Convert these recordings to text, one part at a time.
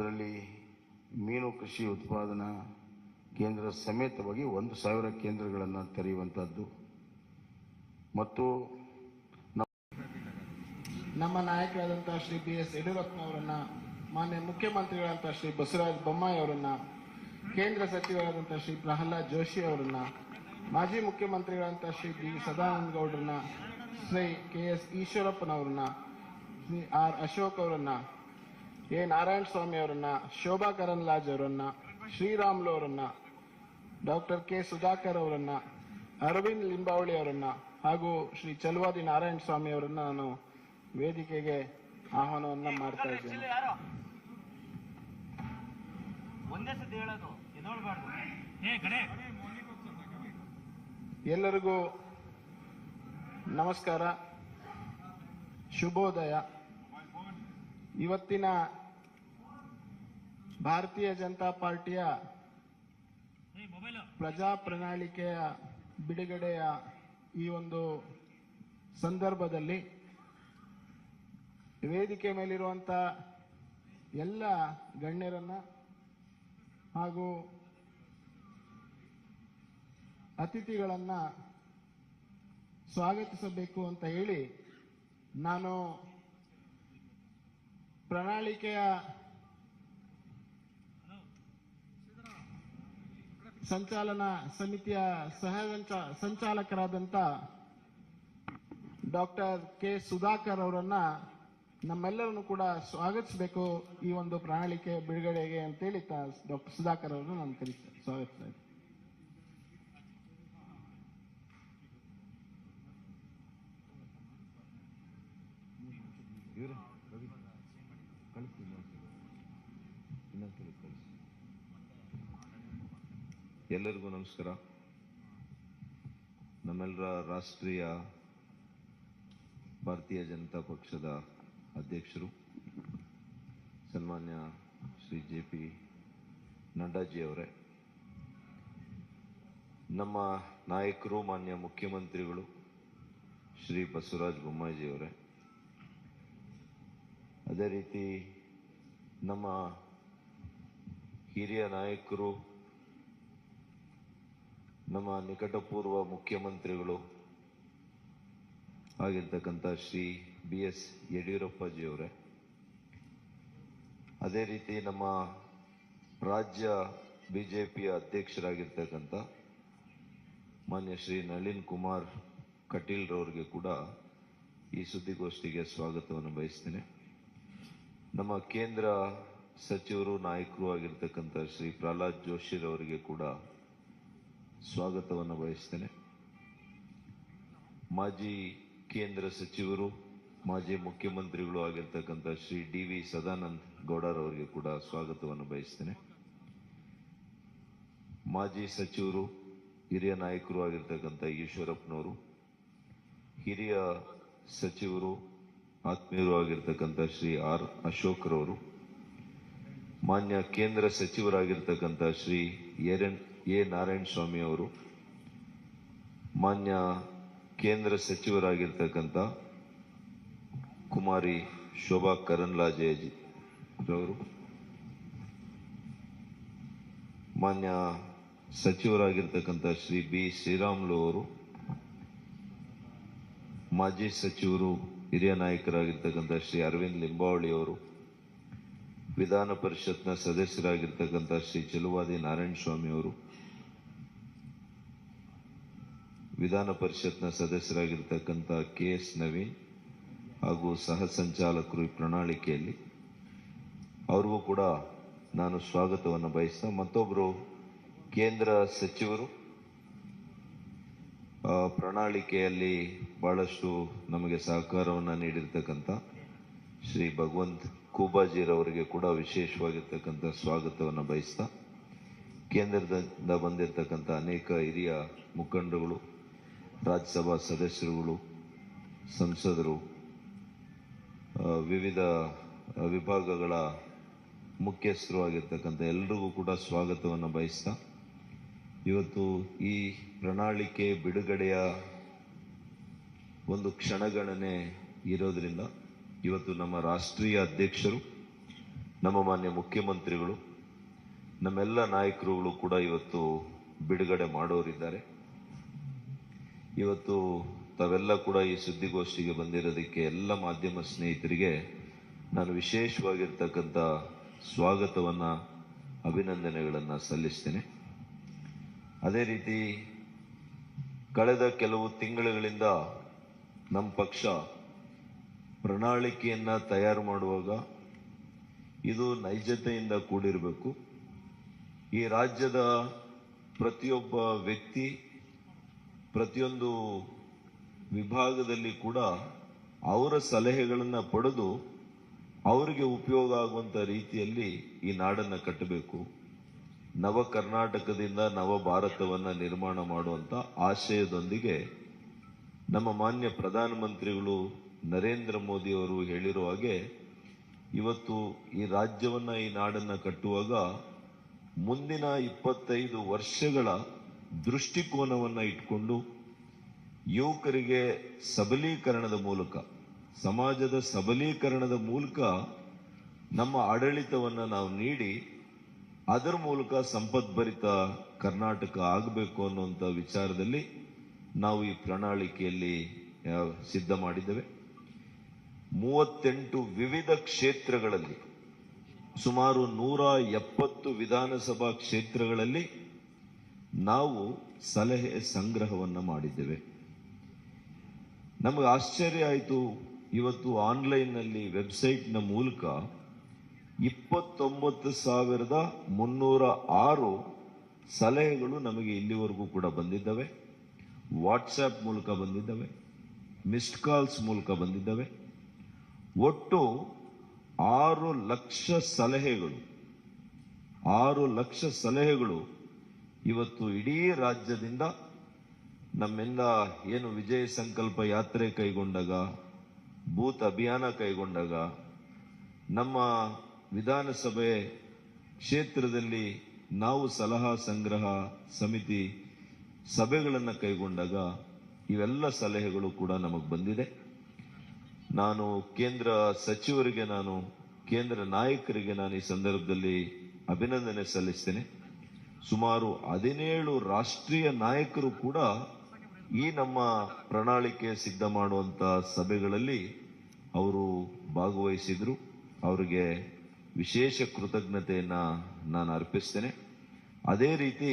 ಅದರಲ್ಲಿ ಮೀನು ಕೃಷಿ ಉತ್ಪಾದನಾ ಕೇಂದ್ರ ಸಮೇತವಾಗಿ 1,000 ಕೇಂದ್ರಗಳನ್ನು ತೆರೆಯುವಂಥದ್ದು ಮತ್ತು ನಮ್ಮ ನಾಯಕರಾದಂಥ ಶ್ರೀ ಬಿ.ಎಸ್. ಯಡಿಯೂರಪ್ಪನವರನ್ನ, ಮಾನ್ಯ ಮುಖ್ಯಮಂತ್ರಿಗಳಾದಂಥ ಶ್ರೀ ಬಸವರಾಜ ಬೊಮ್ಮಾಯಿ ಅವರನ್ನ, ಕೇಂದ್ರ ಸಚಿವರಾದಂಥ ಶ್ರೀ ಪ್ರಹ್ಲಾದ್ ಜೋಶಿ ಅವರನ್ನ, ಮಾಜಿ ಮುಖ್ಯಮಂತ್ರಿಗಳಾದಂಥ ಶ್ರೀ ಬಿ. ಸದಾನಂದ ಗೌಡರನ್ನ, ಶ್ರೀ ಕೆ.ಎಸ್. ಈಶ್ವರಪ್ಪನವರನ್ನ, ಶ್ರೀ ಆರ್. ಅಶೋಕ್ ಅವರನ್ನ, ಎ. ನಾರಾಯಣ ಸ್ವಾಮಿ ಅವರನ್ನ, ಶೋಭಾ ಕರಂದ್ಲಾಜೆ ಅವರನ್ನ, ಶ್ರೀರಾಮುಲು ಅವರನ್ನ, ಡಾಕ್ಟರ್ ಕೆ. ಸುಧಾಕರ್ ಅವರನ್ನ, ಅರವಿಂದ್ ಲಿಂಬಾವಳಿ ಅವರನ್ನ ಹಾಗೂ ಶ್ರೀ ಚಲುವಾದಿ ನಾರಾಯಣ ಸ್ವಾಮಿ ಅವರನ್ನ ನಾನು ವೇದಿಕೆಗೆ ಆಹ್ವಾನವನ್ನ ಮಾಡ್ತಾ ಇದ್ದೇನೆ. ಎಲ್ಲರಿಗೂ ನಮಸ್ಕಾರ, ಶುಭೋದಯ. ಇವತ್ತಿನ ಭಾರತೀಯ ಜನತಾ ಪಾರ್ಟಿಯ ಪ್ರಜಾ ಪ್ರಣಾಳಿಕೆಯ ಬಿಡುಗಡೆಯ ಈ ಒಂದು ಸಂದರ್ಭದಲ್ಲಿ ವೇದಿಕೆ ಮೇಲಿರುವಂಥ ಎಲ್ಲ ಗಣ್ಯರನ್ನ ಹಾಗೂ ಅತಿಥಿಗಳನ್ನ ಸ್ವಾಗತಿಸಬೇಕು ಅಂತ ಹೇಳಿ ನಾನು ಪ್ರಣಾಳಿಕೆಯ ಸಂಚಾಲನಾ ಸಮಿತಿಯ ಸಂಚಾಲಕರಾದಂಥ ಡಾಕ್ಟರ್ ಕೆ. ಸುಧಾಕರ್ ಅವರನ್ನ ನಮ್ಮೆಲ್ಲರನ್ನು ಕೂಡ ಸ್ವಾಗತಿಸಬೇಕು ಈ ಒಂದು ಪ್ರಣಾಳಿಕೆ ಬಿಡುಗಡೆಗೆ ಅಂತೇಳಿ ಡಾಕ್ಟರ್ ಸುಧಾಕರ್ ಅವರನ್ನು ನಾನು ಸ್ವಾಗತಿಸ್ತಾ ಇದ್ದೀನಿ. ಎಲ್ಲರಿಗೂ ನಮಸ್ಕಾರ. ನಮ್ಮೆಲ್ಲರ ರಾಷ್ಟ್ರೀಯ ಭಾರತೀಯ ಜನತಾ ಪಕ್ಷದ ಅಧ್ಯಕ್ಷರು ಸನ್ಮಾನ್ಯ ಶ್ರೀ JP ನಡ್ಡಾಜಿ ಅವರೇ, ನಮ್ಮ ನಾಯಕರು ಮಾನ್ಯ ಮುಖ್ಯಮಂತ್ರಿಗಳು ಶ್ರೀ ಬಸವರಾಜ ಬೊಮ್ಮಾಯಿ ಅವರೇ, ಅದೇ ರೀತಿ ನಮ್ಮ ಹಿರಿಯ ನಾಯಕರು, ನಮ್ಮ ನಿಕಟಪೂರ್ವ ಮುಖ್ಯಮಂತ್ರಿಗಳು ಆಗಿರ್ತಕ್ಕಂಥ ಶ್ರೀ BS ಯಡಿಯೂರಪ್ಪಾಜಿ ಅವರೇ, ಅದೇ ರೀತಿ ನಮ್ಮ ರಾಜ್ಯ BJPಯ ಅಧ್ಯಕ್ಷರಾಗಿರ್ತಕ್ಕಂಥ ಮಾನ್ಯ ಶ್ರೀ ನಳಿನ್ ಕುಮಾರ್ ಕಟೀಲ್ ರವರಿಗೆ ಕೂಡ ಈ ಸುದ್ದಿಗೋಷ್ಠಿಗೆ ಸ್ವಾಗತವನ್ನು ಬಯಸ್ತೇನೆ. ನಮ್ಮ ಕೇಂದ್ರ ಸಚಿವರು ನಾಯಕರು ಆಗಿರ್ತಕ್ಕಂಥ ಶ್ರೀ ಪ್ರಹ್ಲಾದ್ ಜೋಶಿ ರವರಿಗೆ ಕೂಡ ಸ್ವಾಗತವನ್ನು ಬಯಸ್ತೇನೆ. ಮಾಜಿ ಕೇಂದ್ರ ಸಚಿವರು, ಮಾಜಿ ಮುಖ್ಯಮಂತ್ರಿಗಳು ಆಗಿರ್ತಕ್ಕಂಥ ಶ್ರೀ DV ಸದಾನಂದ ಗೌಡರವರಿಗೆ ಕೂಡ ಸ್ವಾಗತವನ್ನು ಬಯಸ್ತೇನೆ. ಮಾಜಿ ಸಚಿವರು, ಹಿರಿಯ ನಾಯಕರು ಆಗಿರ್ತಕ್ಕಂಥ ಈಶ್ವರಪ್ಪನವರು, ಹಿರಿಯ ಸಚಿವರು, ಆತ್ಮೀಯರು ಆಗಿರ್ತಕ್ಕಂಥ ಶ್ರೀ ಆರ್. ಅಶೋಕ್ ರವರು, ಮಾನ್ಯ ಕೇಂದ್ರ ಸಚಿವರಾಗಿರ್ತಕ್ಕಂಥ ಶ್ರೀ ಎ. ನಾರಾಯಣ ಸ್ವಾಮಿ ಅವರು, ಮಾನ್ಯ ಕೇಂದ್ರ ಸಚಿವರಾಗಿರ್ತಕ್ಕಂಥ ಕುಮಾರಿ ಶೋಭಾ ಕರಂದ್ಲಾಜೆ ರವರು, ಮಾನ್ಯ ಸಚಿವರಾಗಿರ್ತಕ್ಕಂಥ ಶ್ರೀ ಬಿ. ಶ್ರೀರಾಮುಲು ಅವರು, ಮಾಜಿ ಸಚಿವರು, ಹಿರಿಯ ನಾಯಕರಾಗಿರ್ತಕ್ಕಂಥ ಶ್ರೀ ಅರವಿಂದ್ ಲಿಂಬಾವಳಿ ಅವರು, ವಿಧಾನ ಪರಿಷತ್ನ ಸದಸ್ಯರಾಗಿರ್ತಕ್ಕಂಥ ಶ್ರೀ ಚಲುವಾದಿ ನಾರಾಯಣ ಸ್ವಾಮಿ ಅವರು, ವಿಧಾನ ಪರಿಷತ್ನ ಸದಸ್ಯರಾಗಿರ್ತಕ್ಕಂಥ KS ನವೀನ್ ಹಾಗೂ ಸಹ ಸಂಚಾಲಕರು ಈ ಪ್ರಣಾಳಿಕೆಯಲ್ಲಿ, ಅವ್ರಿಗೂ ಕೂಡ ನಾನು ಸ್ವಾಗತವನ್ನು ಬಯಸ್ತಾ, ಮತ್ತೊಬ್ಬರು ಕೇಂದ್ರ ಸಚಿವರು ಪ್ರಣಾಳಿಕೆಯಲ್ಲಿ ಬಹಳಷ್ಟು ನಮಗೆ ಸಹಕಾರವನ್ನು ನೀಡಿರ್ತಕ್ಕಂಥ ಶ್ರೀ ಭಗವಂತ್ ಖೂಬಾಜಿರವರಿಗೆ ಕೂಡ ವಿಶೇಷವಾಗಿರ್ತಕ್ಕಂಥ ಸ್ವಾಗತವನ್ನು ಬಯಸ್ತಾ, ಕೇಂದ್ರದಿಂದ ಬಂದಿರತಕ್ಕಂಥ ಅನೇಕ ಹಿರಿಯ ಮುಖಂಡರುಗಳು, ರಾಜ್ಯಸಭಾ ಸದಸ್ಯರುಗಳು, ಸಂಸದರು, ವಿವಿಧ ವಿಭಾಗಗಳ ಮುಖ್ಯಸ್ಥರು ಆಗಿರ್ತಕ್ಕಂಥ ಎಲ್ಲರಿಗೂ ಕೂಡ ಸ್ವಾಗತವನ್ನು ಬಯಸ್ತಾ, ಇವತ್ತು ಈ ಪ್ರಣಾಳಿಕೆ ಬಿಡುಗಡೆಯ ಒಂದು ಕ್ಷಣಗಣನೆ ಇರೋದ್ರಿಂದ ಇವತ್ತು ನಮ್ಮ ರಾಷ್ಟ್ರೀಯ ಅಧ್ಯಕ್ಷರು ನಮ್ಮ ಮಾನ್ಯ ಮುಖ್ಯಮಂತ್ರಿಗಳು, ನಮ್ಮೆಲ್ಲ ನಾಯಕರುಗಳು ಕೂಡ ಇವತ್ತು ಬಿಡುಗಡೆ ಮಾಡೋರಿದ್ದಾರೆ. ಇವತ್ತು ತಾವೆಲ್ಲ ಕೂಡ ಈ ಸುದ್ದಿಗೋಷ್ಠಿಗೆ ಬಂದಿರೋದಕ್ಕೆ ಎಲ್ಲ ಮಾಧ್ಯಮ ಸ್ನೇಹಿತರಿಗೆ ನಾನು ವಿಶೇಷವಾಗಿರ್ತಕ್ಕಂಥ ಸ್ವಾಗತವನ್ನ, ಅಭಿನಂದನೆಗಳನ್ನು ಸಲ್ಲಿಸ್ತೇನೆ. ಅದೇ ರೀತಿ ಕಳೆದ ಕೆಲವು ತಿಂಗಳುಗಳಿಂದ ನಮ್ಮ ಪಕ್ಷ ಪ್ರಣಾಳಿಕೆಯನ್ನ ತಯಾರು ಮಾಡುವಾಗ ಇದು ನೈಜತೆಯಿಂದ ಕೂಡಿರಬೇಕು. ಈ ರಾಜ್ಯದ ಪ್ರತಿಯೊಬ್ಬ ವ್ಯಕ್ತಿ, ಪ್ರತಿಯೊಂದು ವಿಭಾಗದಲ್ಲಿ ಕೂಡ ಅವರ ಸಲಹೆಗಳನ್ನು ಪಡೆದು ಅವರಿಗೆ ಉಪಯೋಗ ಆಗುವಂಥ ರೀತಿಯಲ್ಲಿ ಈ ನಾಡನ್ನು ಕಟ್ಟಬೇಕು. ನವ ಕರ್ನಾಟಕದಿಂದ ನವ ಭಾರತವನ್ನು ನಿರ್ಮಾಣ ಮಾಡುವಂಥ ಆಶಯದೊಂದಿಗೆ ನಮ್ಮ ಮಾನ್ಯ ಪ್ರಧಾನಮಂತ್ರಿಗಳು ನರೇಂದ್ರ ಮೋದಿ ಅವರು ಹೇಳಿರೋ ಹಾಗೆ ಇವತ್ತು ಈ ರಾಜ್ಯವನ್ನ, ಈ ನಾಡನ್ನ ಕಟ್ಟುವಾಗ ಮುಂದಿನ 25 ವರ್ಷಗಳ ದೃಷ್ಟಿಕೋನವನ್ನ ಇಟ್ಕೊಂಡು ಯುವಕರಿಗೆ ಸಬಲೀಕರಣದ ಮೂಲಕ, ಸಮಾಜದ ಸಬಲೀಕರಣದ ಮೂಲಕ ನಮ್ಮ ಆಡಳಿತವನ್ನ ನಾವು ನೀಡಿ ಅದರ ಮೂಲಕ ಸಂಪದ್ಭರಿತ ಕರ್ನಾಟಕ ಆಗಬೇಕು ಅನ್ನುವಂಥ ವಿಚಾರದಲ್ಲಿ ನಾವು ಈ ಪ್ರಣಾಳಿಕೆಯಲ್ಲಿ ಸಿದ್ಧ ಮಾಡಿದ್ದೇವೆ. 38 ವಿವಿಧ ಕ್ಷೇತ್ರಗಳಲ್ಲಿ, ಸುಮಾರು 170 ವಿಧಾನಸಭಾ ಕ್ಷೇತ್ರಗಳಲ್ಲಿ ನಾವು ಸಲಹೆ ಸಂಗ್ರಹವನ್ನ ಮಾಡಿದ್ದೇವೆ. ನಮಗೆ ಆಶ್ಚರ್ಯ ಆಯಿತು. ಇವತ್ತು ಆನ್ಲೈನ್ನಲ್ಲಿ ವೆಬ್ಸೈಟ್ನ ಮೂಲಕ 29,306 ಸಲಹೆಗಳು ನಮಗೆ ಇಲ್ಲಿವರೆಗೂ ಕೂಡ ಬಂದಿದ್ದಾವೆ. ವಾಟ್ಸ್ಆ್ಯಪ್ ಮೂಲಕ ಬಂದಿದ್ದಾವೆ, ಮಿಸ್ಡ್ ಕಾಲ್ಸ್ ಮೂಲಕ ಬಂದಿದ್ದಾವೆ. ಒಟ್ಟು 6 ಲಕ್ಷ ಸಲಹೆಗಳು ಇವತ್ತು ಇಡೀ ರಾಜ್ಯದಿಂದ ನಮ್ಮೆಲ್ಲ ಏನು ವಿಜಯ ಸಂಕಲ್ಪ ಯಾತ್ರೆ ಕೈಗೊಂಡಾಗ, ಬೂತ್ ಅಭಿಯಾನ ಕೈಗೊಂಡಾಗ, ನಮ್ಮ ವಿಧಾನಸಭೆ ಕ್ಷೇತ್ರದಲ್ಲಿ ನಾವು ಸಲಹಾ ಸಂಗ್ರಹ ಸಮಿತಿ ಸಭೆಗಳನ್ನು ಕೈಗೊಂಡಾಗ ಇವೆಲ್ಲ ಸಲಹೆಗಳು ಕೂಡ ನಮಗೆ ಬಂದಿದೆ. ನಾನು ಕೇಂದ್ರ ಸಚಿವರಿಗೆ, ಕೇಂದ್ರ ನಾಯಕರಿಗೆ ನಾನು ಈ ಸಂದರ್ಭದಲ್ಲಿ ಅಭಿನಂದನೆ ಸಲ್ಲಿಸ್ತೇನೆ. ಸುಮಾರು 17 ರಾಷ್ಟ್ರೀಯ ನಾಯಕರು ಕೂಡ ಈ ನಮ್ಮ ಪ್ರಣಾಳಿಕೆ ಸಿದ್ಧ ಮಾಡುವಂತ ಸಭೆಗಳಲ್ಲಿ ಅವರು ಭಾಗವಹಿಸಿದ್ರು. ಅವರಿಗೆ ವಿಶೇಷ ಕೃತಜ್ಞತೆಯನ್ನ ನಾನು ಅರ್ಪಿಸ್ತೇನೆ. ಅದೇ ರೀತಿ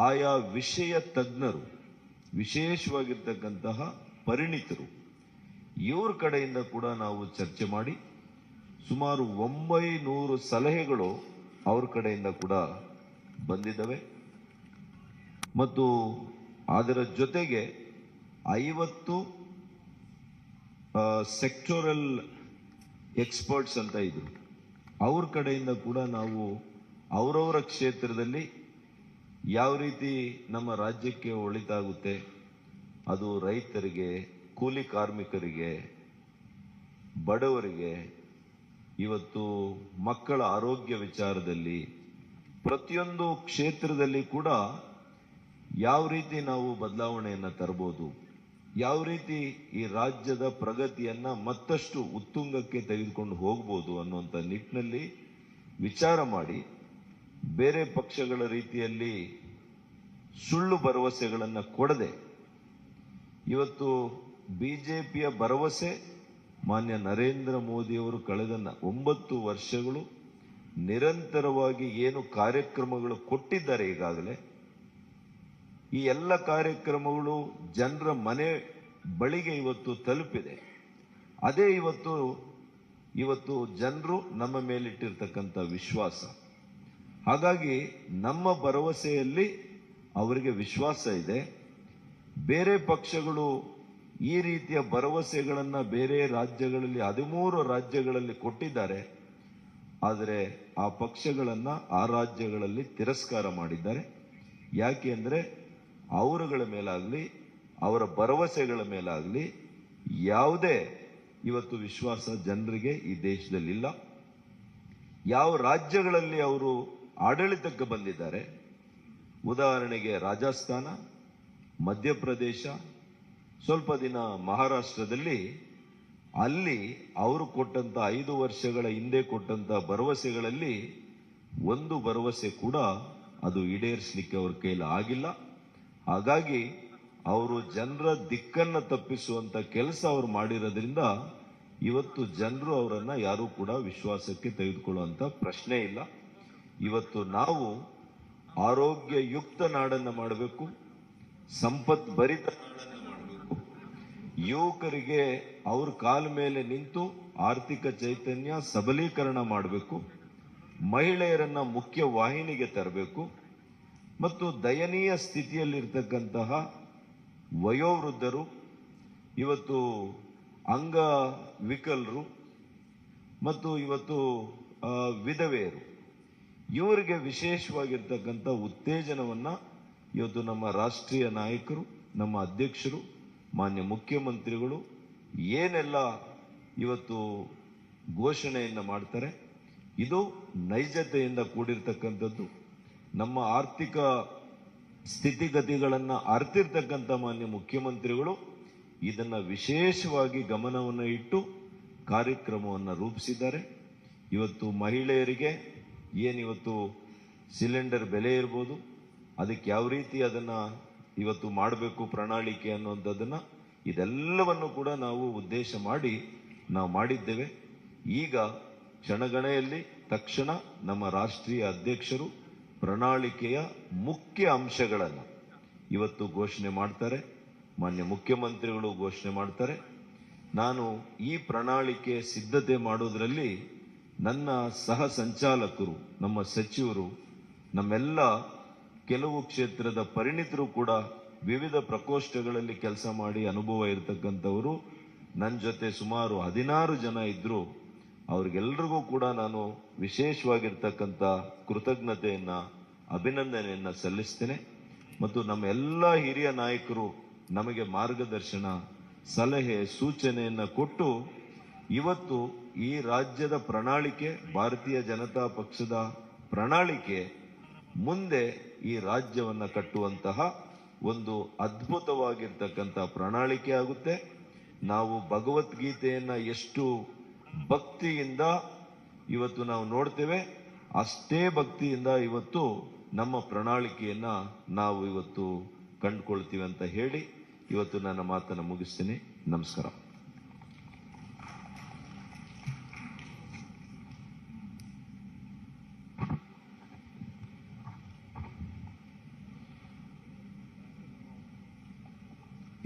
ಆಯಾ ವಿಷಯ ತಜ್ಞರು, ವಿಶೇಷವಾಗಿರ್ತಕ್ಕಂತಹ ಪರಿಣಿತರು, ಇವ್ರ ಕಡೆಯಿಂದ ಕೂಡ ನಾವು ಚರ್ಚೆ ಮಾಡಿ ಸುಮಾರು 900 ಸಲಹೆಗಳು ಅವ್ರ ಕಡೆಯಿಂದ ಕೂಡ ಬಂದಿದ್ದಾವೆ. ಮತ್ತು ಅದರ ಜೊತೆಗೆ 50 ಸೆಕ್ಟೋರಲ್ ಎಕ್ಸ್ಪರ್ಟ್ಸ್ ಅಂತ ಇದ್ರು. ಅವ್ರ ಕಡೆಯಿಂದ ಕೂಡ ನಾವು ಅವರವರ ಕ್ಷೇತ್ರದಲ್ಲಿ ಯಾವ ರೀತಿ ನಮ್ಮ ರಾಜ್ಯಕ್ಕೆ ಒಳಿತಾಗುತ್ತೆ, ಅದು ರೈತರಿಗೆ, ಕೂಲಿ ಕಾರ್ಮಿಕರಿಗೆ, ಬಡವರಿಗೆ, ಇವತ್ತು ಮಕ್ಕಳ ಆರೋಗ್ಯ ವಿಚಾರದಲ್ಲಿ, ಪ್ರತಿಯೊಂದು ಕ್ಷೇತ್ರದಲ್ಲಿ ಕೂಡ ಯಾವ ರೀತಿ ನಾವು ಬದಲಾವಣೆಯನ್ನು ತರಬಹುದು, ಯಾವ ರೀತಿ ಈ ರಾಜ್ಯದ ಪ್ರಗತಿಯನ್ನ ಮತ್ತಷ್ಟು ಉತ್ತುಂಗಕ್ಕೆ ತೆಗೆದುಕೊಂಡು ಹೋಗ್ಬೋದು ಅನ್ನುವಂಥ ನಿಟ್ಟಿನಲ್ಲಿ ವಿಚಾರ ಮಾಡಿ, ಬೇರೆ ಪಕ್ಷಗಳ ರೀತಿಯಲ್ಲಿ ಸುಳ್ಳು ಭರವಸೆಗಳನ್ನು ಕೊಡದೆ, ಇವತ್ತು ಬಿಜೆಪಿಯ ಭರವಸೆ ಮಾನ್ಯ ನರೇಂದ್ರ ಮೋದಿಯವರು ಕಳೆದ 9 ವರ್ಷಗಳು ನಿರಂತರವಾಗಿ ಏನು ಕಾರ್ಯಕ್ರಮಗಳು ಕೊಟ್ಟಿದ್ದಾರೆ, ಈಗಾಗಲೇ ಈ ಎಲ್ಲ ಕಾರ್ಯಕ್ರಮಗಳು ಜನರ ಮನೆ ಬಳಿಗೆ ಇವತ್ತು ತಲುಪಿದೆ. ಅದೇ ಇವತ್ತು ಜನರು ನಮ್ಮ ಮೇಲಿಟ್ಟಿರ್ತಕ್ಕಂಥ ವಿಶ್ವಾಸ. ಹಾಗಾಗಿ ನಮ್ಮ ಭರವಸೆಯಲ್ಲಿ ಅವರಿಗೆ ವಿಶ್ವಾಸ ಇದೆ. ಬೇರೆ ಪಕ್ಷಗಳು ಈ ರೀತಿಯ ಭರವಸೆಗಳನ್ನ ಬೇರೆ ರಾಜ್ಯಗಳಲ್ಲಿ 13 ರಾಜ್ಯಗಳಲ್ಲಿ ಕೊಟ್ಟಿದ್ದಾರೆ. ಆದರೆ ಆ ಪಕ್ಷಗಳನ್ನ ಆ ರಾಜ್ಯಗಳಲ್ಲಿ ತಿರಸ್ಕಾರ ಮಾಡಿದ್ದಾರೆ. ಯಾಕೆ ಅಂದ್ರೆ ಅವರುಗಳ ಮೇಲಾಗ್ಲಿ, ಅವರ ಭರವಸೆಗಳ ಮೇಲಾಗ್ಲಿ ಯಾವುದೇ ಇವತ್ತು ವಿಶ್ವಾಸ ಜನರಿಗೆ ಈ ದೇಶದಲ್ಲಿಲ್ಲ. ಯಾವ ರಾಜ್ಯಗಳಲ್ಲಿ ಅವರು ಆಡಳಿತಕ್ಕೆ ಬಂದಿದ್ದಾರೆ, ಉದಾಹರಣೆಗೆ ರಾಜಸ್ಥಾನ, ಮಧ್ಯಪ್ರದೇಶ, ಸ್ವಲ್ಪ ದಿನ ಮಹಾರಾಷ್ಟ್ರದಲ್ಲಿ ಅಲ್ಲಿ ಅವರು ಕೊಟ್ಟಂತ 5 ವರ್ಷಗಳ ಹಿಂದೆ ಕೊಟ್ಟಂತ ಭರವಸೆಗಳಲ್ಲಿ ಒಂದು ಭರವಸೆ ಕೂಡ ಅದು ಈಡೇರಿಸಲಿಕ್ಕೆ ಅವ್ರ ಕೈಲಿ ಆಗಿಲ್ಲ. ಹಾಗಾಗಿ ಅವರು ಜನರ ದಿಕ್ಕನ್ನು ತಪ್ಪಿಸುವಂತ ಕೆಲಸ ಅವರು ಮಾಡಿರೋದ್ರಿಂದ ಇವತ್ತು ಜನರು ಅವರನ್ನ ಯಾರು ಕೂಡ ವಿಶ್ವಾಸಕ್ಕೆ ತೆಗೆದುಕೊಳ್ಳುವಂತ ಪ್ರಶ್ನೆ ಇಲ್ಲ. ಇವತ್ತು ನಾವು ಆರೋಗ್ಯಯುಕ್ತ ನಾಡನ್ನ ಮಾಡಬೇಕು, ಸಂಪತ್ ಭರಿತ ನಾಡನ್ನ ಮಾಡಬೇಕು, ಯುವಕರಿಗೆ ಅವ್ರ ಕಾಲ ಮೇಲೆ ನಿಂತು ಆರ್ಥಿಕ ಚೈತನ್ಯ ಸಬಲೀಕರಣ ಮಾಡಬೇಕು, ಮಹಿಳೆಯರನ್ನ ಮುಖ್ಯ ವಾಹಿನಿಗೆ ತರಬೇಕು ಮತ್ತು ದಯನೀಯ ಸ್ಥಿತಿಯಲ್ಲಿರ್ತಕ್ಕಂತಹ ವಯೋವೃದ್ಧರು, ಇವತ್ತು ಅಂಗವಿಕಲರು ಮತ್ತು ಇವತ್ತು ವಿಧವೆಯರು, ಇವರಿಗೆ ವಿಶೇಷವಾಗಿರ್ತಕ್ಕಂಥ ಉತ್ತೇಜನವನ್ನ ಇವತ್ತು ನಮ್ಮ ರಾಷ್ಟ್ರೀಯ ನಾಯಕರು, ನಮ್ಮ ಅಧ್ಯಕ್ಷರು, ಮಾನ್ಯ ಮುಖ್ಯಮಂತ್ರಿಗಳು ಏನೆಲ್ಲ ಇವತ್ತು ಘೋಷಣೆಯನ್ನ ಮಾಡ್ತಾರೆ, ಇದು ನೈಜತೆಯಿಂದ ಕೂಡಿರ್ತಕ್ಕಂಥದ್ದು. ನಮ್ಮ ಆರ್ಥಿಕ ಸ್ಥಿತಿಗತಿಗಳನ್ನ ಅರ್ತಿರ್ತಕ್ಕಂಥ ಮಾನ್ಯ ಮುಖ್ಯಮಂತ್ರಿಗಳು ಇದನ್ನ ವಿಶೇಷವಾಗಿ ಗಮನವನ್ನು ಇಟ್ಟು ಕಾರ್ಯಕ್ರಮವನ್ನು ರೂಪಿಸಿದ್ದಾರೆ. ಇವತ್ತು ಮಹಿಳೆಯರಿಗೆ ಏನಿವತ್ತು ಸಿಲಿಂಡರ್ ಬೆಲೆ ಇರ್ಬೋದು, ಅದಕ್ಕೆ ಯಾವ ರೀತಿ ಅದನ್ನ ಇವತ್ತು ಮಾಡಬೇಕು ಪ್ರಣಾಳಿಕೆ ಅನ್ನುವಂಥದ್ದನ್ನ ಇದೆಲ್ಲವನ್ನು ಕೂಡ ನಾವು ಉದ್ದೇಶ ಮಾಡಿ ನಾವು ಮಾಡಿದ್ದೇವೆ. ಈಗ ಕ್ಷಣಗಣೆಯಲ್ಲಿ ತಕ್ಷಣ ನಮ್ಮ ರಾಷ್ಟ್ರೀಯ ಅಧ್ಯಕ್ಷರು ಪ್ರಣಾಳಿಕೆಯ ಮುಖ್ಯ ಅಂಶಗಳನ್ನು ಇವತ್ತು ಘೋಷಣೆ ಮಾಡ್ತಾರೆ, ಮಾನ್ಯ ಮುಖ್ಯಮಂತ್ರಿಗಳು ಘೋಷಣೆ ಮಾಡ್ತಾರೆ. ನಾನು ಈ ಪ್ರಣಾಳಿಕೆ ಸಿದ್ಧತೆ ಮಾಡೋದ್ರಲ್ಲಿ ನನ್ನ ಸಹ ಸಂಚಾಲಕರು, ನಮ್ಮ ಸಚಿವರು, ನಮ್ಮೆಲ್ಲ ಕೆಲವು ಕ್ಷೇತ್ರದ ಪರಿಣಿತರು ಕೂಡ ವಿವಿಧ ಪ್ರಕೋಷ್ಠಗಳಲ್ಲಿ ಕೆಲಸ ಮಾಡಿ ಅನುಭವ ಇರತಕ್ಕಂಥವರು ನನ್ನ ಜೊತೆ ಸುಮಾರು 16 ಜನ ಇದ್ರು. ಅವ್ರಿಗೆಲ್ರಿಗೂ ಕೂಡ ನಾನು ವಿಶೇಷವಾಗಿರ್ತಕ್ಕಂಥ ಕೃತಜ್ಞತೆಯನ್ನ, ಅಭಿನಂದನೆಯನ್ನ ಸಲ್ಲಿಸ್ತೇನೆ. ಮತ್ತು ನಮ್ಮ ಎಲ್ಲ ಹಿರಿಯ ನಾಯಕರು ನಮಗೆ ಮಾರ್ಗದರ್ಶನ, ಸಲಹೆ, ಸೂಚನೆಯನ್ನ ಕೊಟ್ಟು ಇವತ್ತು ಈ ರಾಜ್ಯದ ಪ್ರಣಾಳಿಕೆ, ಭಾರತೀಯ ಜನತಾ ಪಕ್ಷದ ಪ್ರಣಾಳಿಕೆ ಮುಂದೆ ಈ ರಾಜ್ಯವನ್ನ ಕಟ್ಟುವಂತಹ ಒಂದು ಅದ್ಭುತವಾಗಿರ್ತಕ್ಕಂಥ ಪ್ರಣಾಳಿಕೆ ಆಗುತ್ತೆ. ನಾವು ಭಗವದ್ಗೀತೆಯನ್ನ ಎಷ್ಟು ಭಕ್ತಿಯಿಂದ ಇವತ್ತು ನಾವು ನೋಡ್ತೇವೆ, ಅಷ್ಟೇ ಭಕ್ತಿಯಿಂದ ಇವತ್ತು ನಮ್ಮ ಪ್ರಣಾಳಿಕೆಯನ್ನ ನಾವು ಇವತ್ತು ಕಂಡುಕೊಳ್ತೀವಿ ಅಂತ ಹೇಳಿ ಇವತ್ತು ನನ್ನ ಮಾತನ್ನು ಮುಗಿಸ್ತೀನಿ. ನಮಸ್ಕಾರ.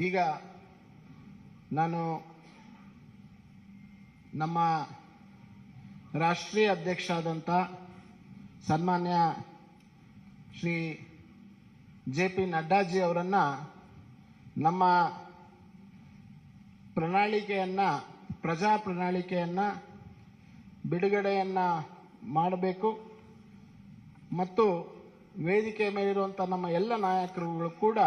ಈಗ ನಾನು ನಮ್ಮ ರಾಷ್ಟ್ರೀಯ ಅಧ್ಯಕ್ಷ ಆದಂಥ ಸನ್ಮಾನ್ಯ ಶ್ರೀ JP ನಡ್ಡಾಜಿ ಅವರನ್ನು ನಮ್ಮ ಪ್ರಣಾಳಿಕೆಯನ್ನು, ಪ್ರಜಾ ಪ್ರಣಾಳಿಕೆಯನ್ನು ಬಿಡುಗಡೆಯನ್ನು ಮಾಡಬೇಕು ಮತ್ತು ವೇದಿಕೆ ಮೇಲಿರುವಂಥ ನಮ್ಮ ಎಲ್ಲ ನಾಯಕರುಗಳು ಕೂಡ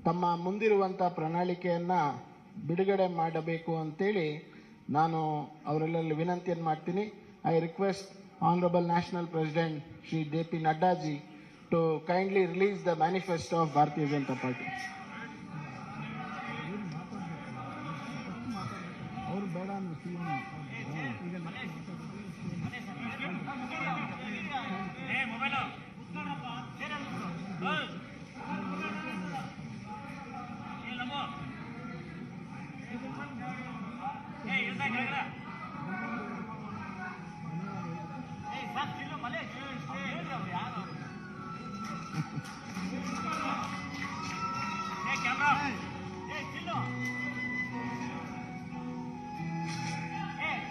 ತಮ್ಮ ಮುಂದಿರುವಂಥ ಪ್ರಣಾಳಿಕೆಯನ್ನು ಬಿಡುಗಡೆ ಮಾಡಬೇಕು ಅಂತೇಳಿ ನಾನು ಅವರೆಲ್ಲರಲ್ಲಿ ವಿನಂತಿಯನ್ನು ಮಾಡ್ತೀನಿ. I request honourable national president Shri JP Naddaji to kindly release the manifesto of Bharatiya Janata party. ಅವರು ಬೇಡ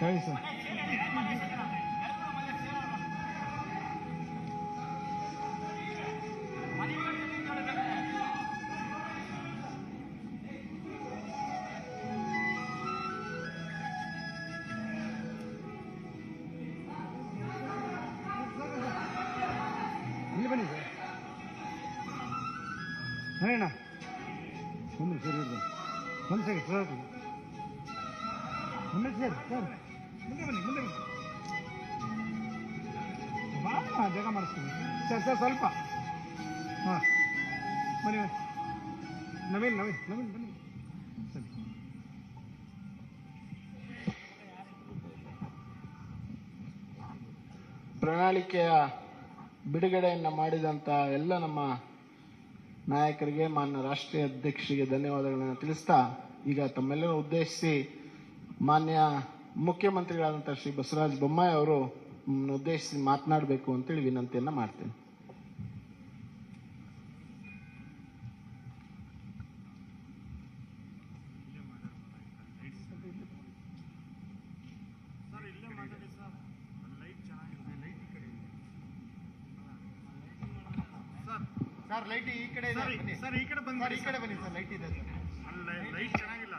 ಸರಿ ಸರ್. ಇಲ್ಲಿ ಬನ್ನಿ ಸರ್. ಅಣ್ಣ ಒಂದು ಸರಿ ಒಂದು ಸೆಕೆಂಡ್ ಸರ್, ಮುಂದೆ ಸರ್ ಸರ್ ಮುಂದೆ ಬನ್ನಿ, ಮುಂದೆ ಬನ್ನಿ. ಭಾಳ ಜಾಗ ಮಾಡಿಸ್ತೀನಿ ಸರ್. ಸರ್ ಸ್ವಲ್ಪ ಹಾಂ ಬನ್ನಿ. ನವೀನ್ ನವೀನ್ ನವೀನ್ ಬನ್ನಿ ಸರಿ. ಪ್ರಣಾಳಿಕೆಯ ಬಿಡುಗಡೆಯನ್ನು ಮಾಡಿದಂಥ ಎಲ್ಲ ನಮ್ಮ ನಾಯಕರಿಗೆ, ಮಾನ್ಯ ರಾಷ್ಟ್ರೀಯ ಅಧ್ಯಕ್ಷರಿಗೆ ಧನ್ಯವಾದಗಳನ್ನು ತಿಳಿಸ್ತಾ, ಈಗ ತಮ್ಮೆಲ್ಲರೂ ಉದ್ದೇಶಿಸಿ ಮಾನ್ಯ ಮುಖ್ಯಮಂತ್ರಿಗಳಾದಂಥ ಶ್ರೀ ಬಸವರಾಜ ಬೊಮ್ಮಾಯಿ ಅವರು ಉದ್ದೇಶಿಸಿ ಮಾತನಾಡಬೇಕು ಅಂತೇಳಿ ವಿನಂತಿಯನ್ನು ಮಾಡ್ತೇನೆ. ಸರ್ ಲೈಟ್ ಈ ಕಡೆ ಇದೆ, ಸರ್ ಈ ಕಡೆ ಬನ್ನಿ, ಈ ಕಡೆ ಬನ್ನಿ ಸರ್, ಲೈಟ್ ಇದೆ ಸರ್, ಅಲ್ಲಿ ಲೈಟ್ ಚೆನ್ನಾಗಿಲ್ಲ.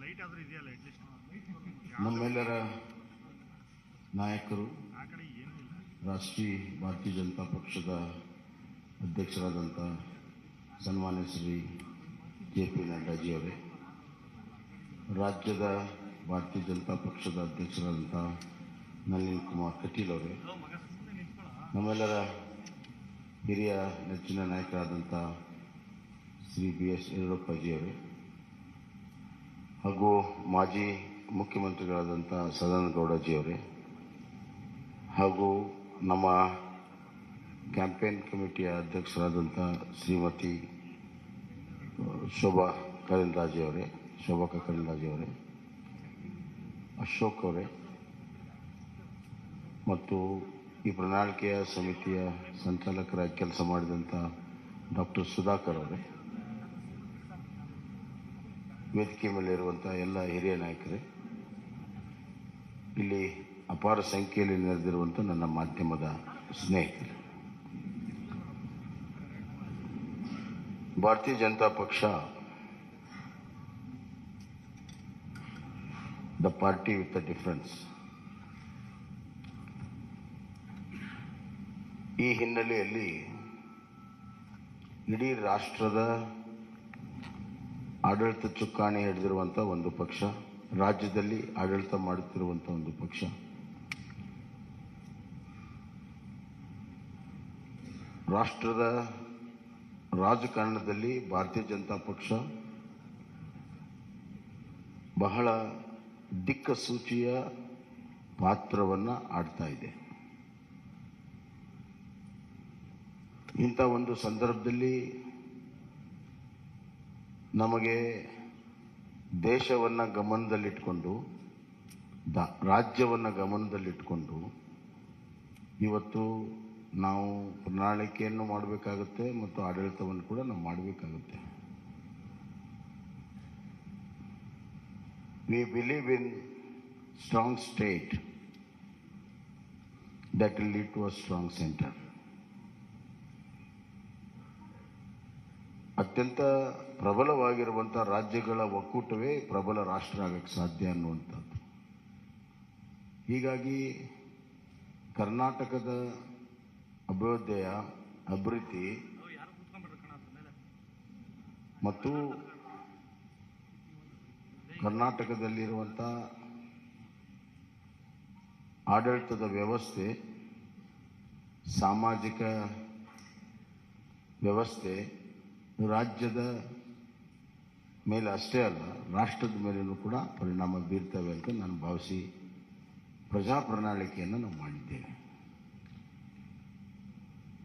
ಲೈಟ್ ಆದ್ರೂ ಇದೆಯಲ್ಲ ಅಟ್ಲೀಸ್ಟ್. ನಮ್ಮೆಲ್ಲರ ನಾಯಕರು, ರಾಷ್ಟ್ರೀಯ ಭಾರತೀಯ ಜನತಾ ಪಕ್ಷದ ಅಧ್ಯಕ್ಷರಾದಂಥ ಸನ್ಮಾನ್ಯ ಶ್ರೀ JP ನಡ್ಡಾಜಿಯವರೇ, ರಾಜ್ಯದ ಭಾರತೀಯ ಜನತಾ ಪಕ್ಷದ ಅಧ್ಯಕ್ಷರಾದಂಥ ನಳಿನ್ ಕುಮಾರ್ ಕಟೀಲ್ ಅವರೇ, ನಮ್ಮೆಲ್ಲರ ಹಿರಿಯ ನೆಚ್ಚಿನ ನಾಯಕರಾದಂಥ ಶ್ರೀ BS ಯಡಿಯೂರಪ್ಪಜಿಯವರೇ, ಹಾಗೂ ಮಾಜಿ ಮುಖ್ಯಮಂತ್ರಿಗಳಾದಂಥ ಸದಾನಂದಗೌಡಜಿಯವರೇ, ಹಾಗೂ ನಮ್ಮ ಕ್ಯಾಂಪೇನ್ ಕಮಿಟಿಯ ಅಧ್ಯಕ್ಷರಾದಂಥ ಶ್ರೀಮತಿ ಶೋಭಾ ಕರಂದ್ಲಾಜೆಯವರೇ, ಅಶೋಕ್ ಅವರೇ, ಮತ್ತು ಈ ಪ್ರಣಾಳಿಕೆಯ ಸಮಿತಿಯ ಸಂಚಾಲಕರಾಗಿ ಕೆಲಸ ಮಾಡಿದಂಥ ಡಾಕ್ಟರ್ ಸುಧಾಕರ್ ಅವರೇ, ವೇದಿಕೆ ಮೇಲೆ ಇರುವಂಥ ಎಲ್ಲ ಹಿರಿಯ ನಾಯಕರೇ, ಇಲ್ಲಿ ಅಪಾರ ಸಂಖ್ಯೆಯಲ್ಲಿ ನೆರೆದಿರುವಂಥ ನನ್ನ ಮಾಧ್ಯಮದ ಸ್ನೇಹಿತರು, ಭಾರತೀಯ ಜನತಾ ಪಕ್ಷ the party with the difference. ಈ ಹಿನ್ನೆಲೆಯಲ್ಲಿ ಇಡೀ ರಾಷ್ಟ್ರದ ಆಡಳಿತ ಚುಕ್ಕಾಣಿ ಹಿಡಿದಿರುವಂಥ ಒಂದು ಪಕ್ಷ, ರಾಜ್ಯದಲ್ಲಿ ಆಡಳಿತ ಮಾಡುತ್ತಿರುವಂಥ ಒಂದು ಪಕ್ಷ, ರಾಷ್ಟ್ರದ ರಾಜಕಾರಣದಲ್ಲಿ ಭಾರತೀಯ ಜನತಾ ಪಕ್ಷ ಬಹಳ ದಿಕ್ಕಸೂಚಿಯ ಪಾತ್ರವನ್ನು ಆಡ್ತಾ ಇದೆ. ಇಂಥ ಒಂದು ಸಂದರ್ಭದಲ್ಲಿ ನಮಗೆ ದೇಶವನ್ನು ಗಮನದಲ್ಲಿಟ್ಕೊಂಡು, ರಾಜ್ಯವನ್ನು ಗಮನದಲ್ಲಿಟ್ಕೊಂಡು ಇವತ್ತು ನಾವು ಪ್ರಣಾಳಿಕೆಯನ್ನು ಮಾಡಬೇಕಾಗುತ್ತೆ ಮತ್ತು ಆಡಳಿತವನ್ನು ಕೂಡ ನಾವು ಮಾಡಬೇಕಾಗುತ್ತೆ. We believe in strong state that will lead to a strong center. ಅತ್ಯಂತ ಪ್ರಬಲವಾಗಿರುವಂಥ ರಾಜ್ಯಗಳ ಒಕ್ಕೂಟವೇ ಪ್ರಬಲ ರಾಷ್ಟ್ರ ಆಗಕ್ಕೆ ಸಾಧ್ಯ ಅನ್ನುವಂಥದ್ದು. ಹೀಗಾಗಿ ಕರ್ನಾಟಕದ ಅಭಿವೃದ್ಧಿ ಮತ್ತು ಕರ್ನಾಟಕದಲ್ಲಿರುವಂಥ ಆಡಳಿತದ ವ್ಯವಸ್ಥೆ, ಸಾಮಾಜಿಕ ವ್ಯವಸ್ಥೆ ರಾಜ್ಯದ ಮೇಲೆ ಅಷ್ಟೇ ಅಲ್ಲ, ರಾಷ್ಟ್ರದ ಮೇಲೂ ಕೂಡ ಪರಿಣಾಮ ಬೀರ್ತವೆ ಅಂತ ನಾನು ಭಾವಿಸಿ ಪ್ರಜಾ ಪ್ರಣಾಳಿಕೆಯನ್ನು ನಾವು ಮಾಡಿದ್ದೇವೆ.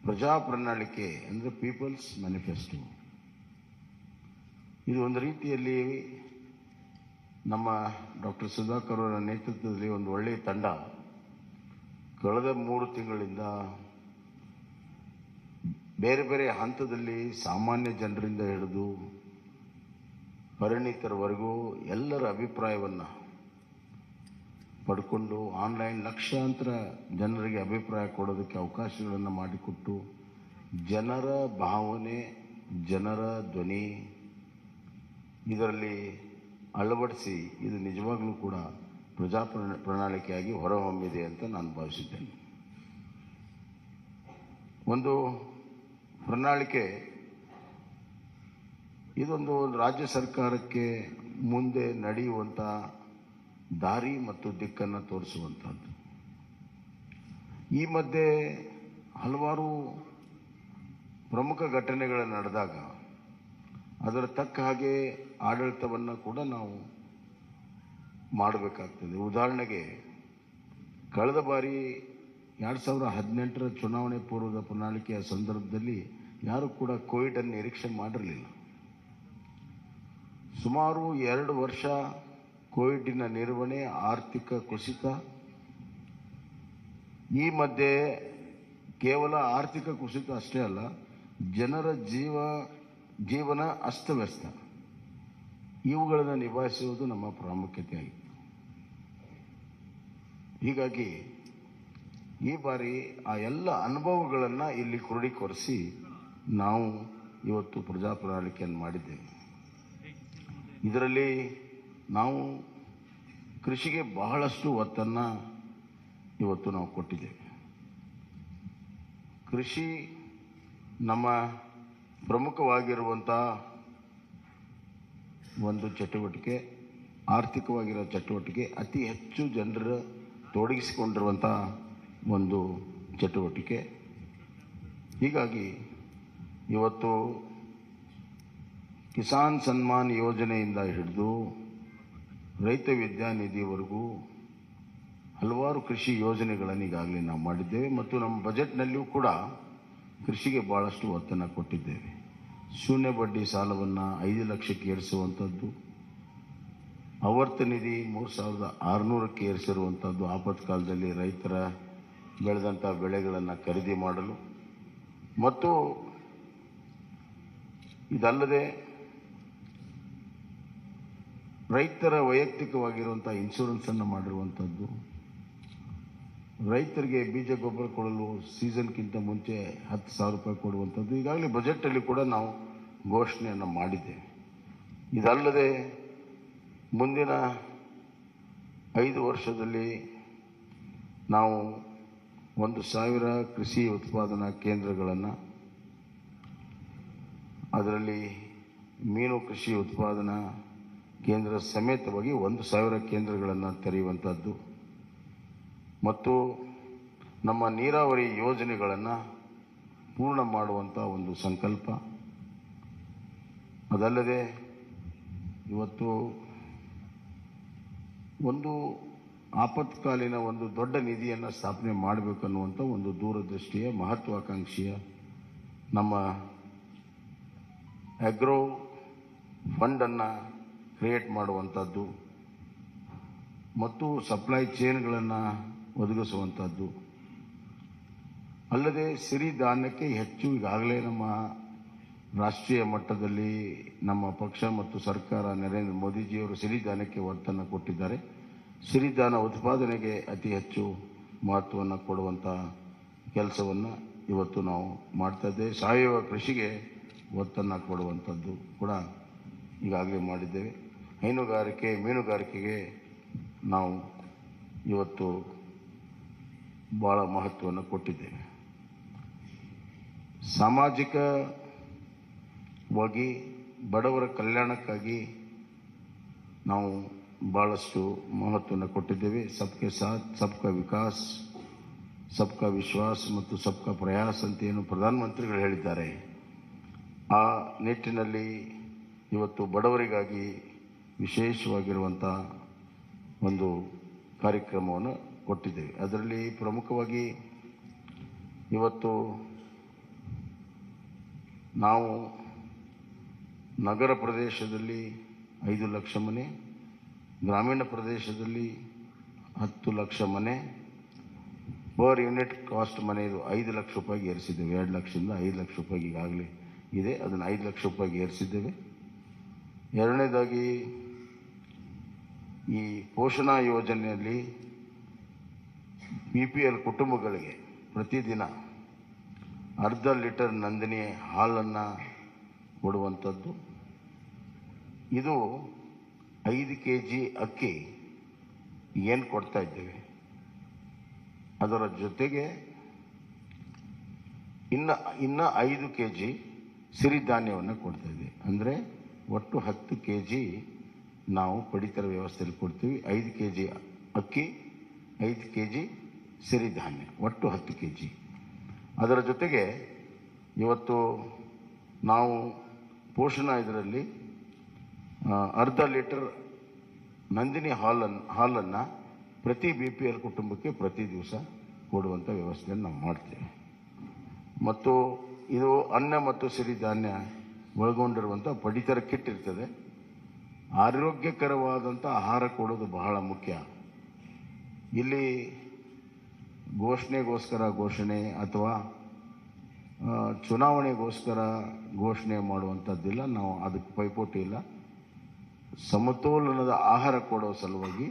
ಪ್ರಜಾ ಪ್ರಣಾಳಿಕೆ ಅಂದರೆ ಪೀಪಲ್ಸ್ ಮ್ಯಾನಿಫೆಸ್ಟೋ. ಇದು ಒಂದು ರೀತಿಯಲ್ಲಿ ನಮ್ಮ ಡಾಕ್ಟರ್ ಸುಧಾಕರ್ ಅವರ ನೇತೃತ್ವದಲ್ಲಿ ಒಂದು ಒಳ್ಳೆಯ ತಂಡ ಕಳೆದ 3 ತಿಂಗಳಿಂದ ಬೇರೆ ಬೇರೆ ಹಂತದಲ್ಲಿ ಸಾಮಾನ್ಯ ಜನರಿಂದ ಹಿಡಿದು ಪರಿಣಿತರವರೆಗೂ ಎಲ್ಲರ ಅಭಿಪ್ರಾಯವನ್ನು ಪಡ್ಕೊಂಡು ಆನ್ಲೈನ್ ಲಕ್ಷಾಂತರ ಜನರಿಗೆ ಅಭಿಪ್ರಾಯ ಕೊಡೋದಕ್ಕೆ ಅವಕಾಶಗಳನ್ನು ಮಾಡಿಕೊಟ್ಟು ಜನರ ಭಾವನೆ, ಜನರ ಧ್ವನಿ ಇದರಲ್ಲಿ ಅಳವಡಿಸಿ ಇದು ನಿಜವಾಗ್ಲೂ ಕೂಡ ಪ್ರಜಾ ಪ್ರಣಾಳಿಕೆಯಾಗಿ ಹೊರಹೊಮ್ಮಿದೆ ಅಂತ ನಾನು ಭಾವಿಸಿದ್ದೇನೆ. ಒಂದು ಪ್ರಣಾಳಿಕೆ ಇದೊಂದು ರಾಜ್ಯ ಸರ್ಕಾರಕ್ಕೆ ಮುಂದೆ ನಡೆಯುವಂಥ ದಾರಿ ಮತ್ತು ದಿಕ್ಕನ್ನು ತೋರಿಸುವಂಥದ್ದು. ಈ ಮಧ್ಯೆ ಹಲವಾರು ಪ್ರಮುಖ ಘಟನೆಗಳು ನಡೆದಾಗ ಅದರ ತಕ್ಕ ಹಾಗೆ ಆಡಳಿತವನ್ನು ಕೂಡ ನಾವು ಮಾಡಬೇಕಾಗ್ತದೆ. ಉದಾಹರಣೆಗೆ ಕಳೆದ ಬಾರಿ 2018ರ ಚುನಾವಣೆ ಪೂರ್ವದ ಪ್ರಣಾಳಿಕೆಯ ಸಂದರ್ಭದಲ್ಲಿ ಯಾರು ಕೂಡ ಕೋವಿಡನ್ನು ನಿರೀಕ್ಷೆ ಮಾಡಿರಲಿಲ್ಲ. ಸುಮಾರು 2 ವರ್ಷ ಕೋವಿಡಿನ ನಿರ್ವಹಣೆ, ಆರ್ಥಿಕ ಕುಸಿತ, ಈ ಮಧ್ಯೆ ಕೇವಲ ಆರ್ಥಿಕ ಕುಸಿತ ಅಷ್ಟೇ ಅಲ್ಲ, ಜನರ ಜೀವನ ಅಸ್ತವ್ಯಸ್ತ, ಇವುಗಳನ್ನು ನಿಭಾಯಿಸುವುದು ನಮ್ಮ ಪ್ರಾಮುಖ್ಯತೆಯಾಗಿತ್ತು. ಹೀಗಾಗಿ ಈ ಬಾರಿ ಆ ಎಲ್ಲ ಅನುಭವಗಳನ್ನು ಇಲ್ಲಿ ಕ್ರೋಢೀಕರಿಸಿ ನಾವು ಇವತ್ತು ಪ್ರಜಾ ಪ್ರಣಾಳಿಕೆಯನ್ನು ಮಾಡಿದ್ದೇವೆ. ಇದರಲ್ಲಿ ನಾವು ಕೃಷಿಗೆ ಬಹಳಷ್ಟು ಒತ್ತನ್ನು ಇವತ್ತು ನಾವು ಕೊಟ್ಟಿದ್ದೇವೆ. ಕೃಷಿ ನಮ್ಮ ಪ್ರಮುಖವಾಗಿರುವಂಥ ಒಂದು ಚಟುವಟಿಕೆ, ಆರ್ಥಿಕವಾಗಿರೋ ಚಟುವಟಿಕೆ, ಅತಿ ಹೆಚ್ಚು ಜನರ ತೊಡಗಿಸಿಕೊಂಡಿರುವಂಥ ಒಂದು ಚಟುವಟಿಕೆ. ಹೀಗಾಗಿ ಇವತ್ತು ಕಿಸಾನ್ ಸನ್ಮಾನ್ ಯೋಜನೆಯಿಂದ ಹಿಡಿದು ರೈತ ವಿದ್ಯಾನಿಧಿವರೆಗೂ ಹಲವಾರು ಕೃಷಿ ಯೋಜನೆಗಳನ್ನು ಈಗಾಗಲೇ ನಾವು ಮಾಡಿದ್ದೇವೆ ಮತ್ತು ನಮ್ಮ ಬಜೆಟ್ನಲ್ಲಿಯೂ ಕೂಡ ಕೃಷಿಗೆ ಭಾಳಷ್ಟು ಒತ್ತನ್ನು ಕೊಟ್ಟಿದ್ದೇವೆ. ಶೂನ್ಯ ಬಡ್ಡಿ ಸಾಲವನ್ನು 5 ಲಕ್ಷಕ್ಕೆ ಏರಿಸುವಂಥದ್ದು, ಆವರ್ತ ನಿಧಿ 3600ಕ್ಕೆ ಏರಿಸಿರುವಂಥದ್ದು, ಆಪತ್ಕಾಲದಲ್ಲಿ ರೈತರ ಬೆಳೆದಂಥ ಬೆಳೆಗಳನ್ನು ಖರೀದಿ ಮಾಡಲು, ಮತ್ತು ಇದಲ್ಲದೆ ರೈತರ ವೈಯಕ್ತಿಕವಾಗಿರುವಂಥ ಇನ್ಶೂರೆನ್ಸನ್ನು ಮಾಡಿರುವಂಥದ್ದು, ರೈತರಿಗೆ ಬೀಜ ಗೊಬ್ಬರ ಕೊಡಲು ಸೀಸನ್ಗಿಂತ ಮುಂಚೆ 10,000 ರೂಪಾಯಿ ಕೊಡುವಂಥದ್ದು ಈಗಾಗಲೇ ಬಜೆಟಲ್ಲಿ ಕೂಡ ನಾವು ಘೋಷಣೆಯನ್ನು ಮಾಡಿದ್ದೇವೆ. ಇದಲ್ಲದೆ ಮುಂದಿನ 5 ವರ್ಷದಲ್ಲಿ ನಾವು 1,000 ಕೃಷಿ ಉತ್ಪಾದನಾ ಕೇಂದ್ರಗಳನ್ನು, ಅದರಲ್ಲಿ ಮೀನು ಕೃಷಿ ಉತ್ಪಾದನಾ ಕೇಂದ್ರ ಸಮೇತವಾಗಿ 1,000 ಕೇಂದ್ರಗಳನ್ನು ತೆರೆಯುವಂಥದ್ದು ಮತ್ತು ನಮ್ಮ ನೀರಾವರಿ ಯೋಜನೆಗಳನ್ನು ಪೂರ್ಣ ಮಾಡುವಂಥ ಒಂದು ಸಂಕಲ್ಪ. ಅದಲ್ಲದೆ ಇವತ್ತು ಒಂದು ಆಪತ್ಕಾಲೀನ ಒಂದು ದೊಡ್ಡ ನಿಧಿಯನ್ನು ಸ್ಥಾಪನೆ ಮಾಡಬೇಕನ್ನುವಂಥ ಒಂದು ದೂರದೃಷ್ಟಿಯ ಮಹತ್ವಾಕಾಂಕ್ಷೆಯ ನಮ್ಮ ಅಗ್ರೋ ಫಂಡನ್ನು ಕ್ರಿಯೇಟ್ ಮಾಡುವಂಥದ್ದು ಮತ್ತು ಸಪ್ಲೈ ಚೈನ್ಗಳನ್ನು ಒದಗಿಸುವಂಥದ್ದು. ಅಲ್ಲದೆ ಸಿರಿಧಾನ್ಯಕ್ಕೆ ಹೆಚ್ಚು ಈಗಾಗಲೇ ನಮ್ಮ ರಾಷ್ಟ್ರೀಯ ಮಟ್ಟದಲ್ಲಿ ನಮ್ಮ ಪಕ್ಷ ಮತ್ತು ಸರ್ಕಾರ ನರೇಂದ್ರ ಮೋದಿಜಿಯವರು ಸಿರಿಧಾನ್ಯಕ್ಕೆ ಒತ್ತನ್ನು ಕೊಟ್ಟಿದ್ದಾರೆ. ಸಿರಿಧಾನ್ಯ ಉತ್ಪಾದನೆಗೆ ಅತಿ ಹೆಚ್ಚು ಮಹತ್ವವನ್ನು ಕೊಡುವಂಥ ಕೆಲಸವನ್ನು ಇವತ್ತು ನಾವು ಮಾಡ್ತಾ ಇದ್ದೇವೆ. ಸಾವಯವ ಕೃಷಿಗೆ ಒತ್ತನ್ನು ಕೊಡುವಂಥದ್ದು ಕೂಡ ಈಗಾಗಲೇ ಮಾಡಿದ್ದೇವೆ. ಹೈನುಗಾರಿಕೆ, ಮೀನುಗಾರಿಕೆಗೆ ನಾವು ಇವತ್ತು ಭಾಳ ಮಹತ್ವವನ್ನು ಕೊಟ್ಟಿದ್ದೇವೆ. ಸಾಮಾಜಿಕವಾಗಿ ಬಡವರ ಕಲ್ಯಾಣಕ್ಕಾಗಿ ನಾವು ಭಾಳಷ್ಟು ಮಹತ್ವವನ್ನು ಕೊಟ್ಟಿದ್ದೇವೆ. ಸಬ್ಕೆ ಸಾಥ್ ಸಬ್ಕಾ ವಿಕಾಸ್, ಸಬ್ಕಾ ವಿಶ್ವಾಸ್ ಮತ್ತು ಸಬ್ಕಾ ಪ್ರಯಾಸ್ ಅಂತ ಏನು ಪ್ರಧಾನಮಂತ್ರಿಗಳು ಹೇಳಿದ್ದಾರೆ, ಆ ನಿಟ್ಟಿನಲ್ಲಿ ಇವತ್ತು ಬಡವರಿಗಾಗಿ ವಿಶೇಷವಾಗಿರುವಂಥ ಒಂದು ಕಾರ್ಯಕ್ರಮವನ್ನು ಕೊಟ್ಟಿದ್ದೇವೆ. ಅದರಲ್ಲಿ ಪ್ರಮುಖವಾಗಿ ಇವತ್ತು ನಾವು ನಗರ ಪ್ರದೇಶದಲ್ಲಿ 5 ಲಕ್ಷ ಮನೆ, ಗ್ರಾಮೀಣ ಪ್ರದೇಶದಲ್ಲಿ 10 ಲಕ್ಷ ಮನೆ, ಪರ್ ಯೂನಿಟ್ ಕಾಸ್ಟ್ ಮನೆಯದು 5 ಲಕ್ಷ ರೂಪಾಯಿಗೆ ಏರಿಸಿದ್ದೇವೆ. 2 ಲಕ್ಷದಿಂದ 5 ಲಕ್ಷ ರೂಪಾಯಿಗೆ ಈಗಾಗಲೇ ಇದೆ, ಅದನ್ನು 5 ಲಕ್ಷ ರೂಪಾಯಿಗೆ ಏರಿಸಿದ್ದೇವೆ. ಎರಡನೇದಾಗಿ ಈ ಪೋಷಣಾ ಯೋಜನೆಯಲ್ಲಿ BPL ಕುಟುಂಬಗಳಿಗೆ ಪ್ರತಿದಿನ ಅರ್ಧ ಲೀಟರ್ ನಂದಿನಿ ಹಾಲನ್ನು ಕೊಡುವಂಥದ್ದು. ಇದು 5 kg ಅಕ್ಕಿ ಏನು ಕೊಡ್ತಾ ಇದ್ದೇವೆ, ಅದರ ಜೊತೆಗೆ ಇನ್ನು 5 kg ಸಿರಿಧಾನ್ಯವನ್ನು ಕೊಡ್ತಾ ಇದ್ದೀವಿ. ಅಂದರೆ ಒಟ್ಟು 10 kg ನಾವು ಪಡಿತರ ವ್ಯವಸ್ಥೆಯಲ್ಲಿ ಕೊಡ್ತೀವಿ. 5 kg ಅಕ್ಕಿ, 5 kg ಸಿರಿಧಾನ್ಯ, ಒಟ್ಟು 10 kg. ಅದರ ಜೊತೆಗೆ ಇವತ್ತು ನಾವು ಪೋಷಣ ಇದರಲ್ಲಿ ಅರ್ಧ ಲೀಟರ್ ನಂದಿನಿ ಹಾಲನ್ನು ಪ್ರತಿ BPL ಕುಟುಂಬಕ್ಕೆ ಪ್ರತಿ ದಿವಸ ಕೊಡುವಂಥ ವ್ಯವಸ್ಥೆಯನ್ನು ನಾವು ಮಾಡ್ತೇವೆ. ಮತ್ತು ಇದು ಅನ್ನ ಮತ್ತು ಸಿರಿಧಾನ್ಯ ಒಳಗೊಂಡಿರುವಂಥ ಪಡಿತರ ಕಿಟ್ ಇರ್ತದೆ. ಆರೋಗ್ಯಕರವಾದಂಥ ಆಹಾರ ಕೊಡೋದು ಬಹಳ ಮುಖ್ಯ. ಇಲ್ಲಿ ಘೋಷಣೆ ಅಥವಾ ಚುನಾವಣೆಗೋಸ್ಕರ ಘೋಷಣೆ ಮಾಡುವಂಥದ್ದಿಲ್ಲ. ನಾವು ಅದಕ್ಕೆ ಪೈಪೋಟಿ ಇಲ್ಲ. ಸಮತೋಲನದ ಆಹಾರ ಕೊಡೋ ಸಲುವಾಗಿ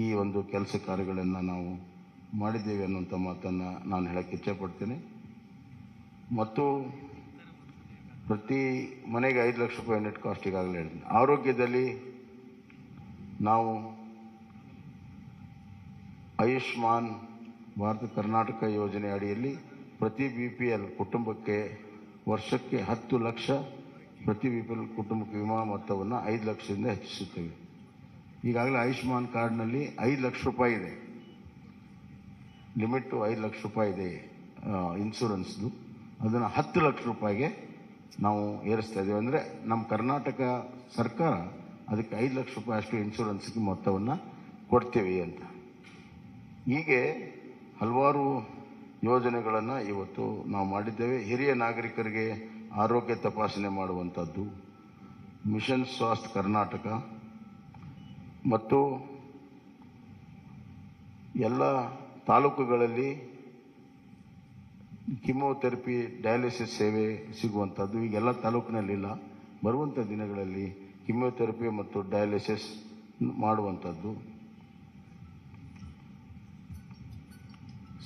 ಈ ಒಂದು ಕೆಲಸ ಕಾರ್ಯಗಳನ್ನು ನಾವು ಮಾಡಿದ್ದೇವೆ ಅನ್ನುವಂಥ ಮಾತನ್ನು ನಾನು ಹೇಳಕ್ಕೆ ಇಚ್ಛೆಪಡ್ತೇನೆ. ಮತ್ತು ಪ್ರತಿ ಮನೆಗೆ 5 ಲಕ್ಷ ರೂಪಾಯಿ ನೆಟ್ ಕಾಸ್ಟ್ ಈಗಾಗಲೇ ಹೇಳಿದ್ದೀನಿ. ಆರೋಗ್ಯದಲ್ಲಿ ನಾವು ಆಯುಷ್ಮಾನ್ ಭಾರತ ಕರ್ನಾಟಕ ಯೋಜನೆ ಅಡಿಯಲ್ಲಿ ಪ್ರತಿ BPL ಕುಟುಂಬಕ್ಕೆ ವರ್ಷಕ್ಕೆ 10 ಲಕ್ಷ, ಪ್ರತಿ BPL ಕುಟುಂಬಕ್ಕೆ ವಿಮಾ ಮೊತ್ತವನ್ನು 5 ಲಕ್ಷದಿಂದ ಹೆಚ್ಚಿಸುತ್ತೇವೆ. ಈಗಾಗಲೇ ಆಯುಷ್ಮಾನ್ ಕಾರ್ಡ್ನಲ್ಲಿ 5 ಲಕ್ಷ ರೂಪಾಯಿ ಇದೆ, ಲಿಮಿಟು 5 ಲಕ್ಷ ರೂಪಾಯಿ ಇದೆ ಇನ್ಶೂರೆನ್ಸ್ದು. ಅದನ್ನು 10 ಲಕ್ಷ ರೂಪಾಯಿಗೆ ನಾವು ಏರಿಸ್ತಾ ಇದ್ದೇವೆ. ಅಂದರೆ ನಮ್ಮ ಕರ್ನಾಟಕ ಸರ್ಕಾರ ಅದಕ್ಕೆ 5 ಲಕ್ಷ ರೂಪಾಯಿ ಅಷ್ಟು ಇನ್ಶೂರೆನ್ಸ್ಗೆ ಮೊತ್ತವನ್ನು ಕೊಡ್ತೇವೆ ಅಂತ. ಹೀಗೆ ಹಲವಾರು ಯೋಜನೆಗಳನ್ನು ಇವತ್ತು ನಾವು ಮಾಡಿದ್ದೇವೆ. ಹಿರಿಯ ನಾಗರಿಕರಿಗೆ ಆರೋಗ್ಯ ತಪಾಸಣೆ ಮಾಡುವಂಥದ್ದು, ಮಿಷನ್ ಸ್ವಾಸ್ಥ್ಯ ಕರ್ನಾಟಕ, ಮತ್ತು ಎಲ್ಲ ತಾಲೂಕುಗಳಲ್ಲಿ ಕಿಮೋಥೆರಪಿ, ಡಯಾಲಿಸಿಸ್ ಸೇವೆ ಸಿಗುವಂಥದ್ದು ಈಗೆಲ್ಲ ತಾಲೂಕಿನಲ್ಲಿಲ್ಲ. ಬರುವಂಥ ದಿನಗಳಲ್ಲಿ ಕಿಮೋಥೆರಪಿ ಮತ್ತು ಡಯಾಲಿಸಿಸ್ ಮಾಡುವಂಥದ್ದು.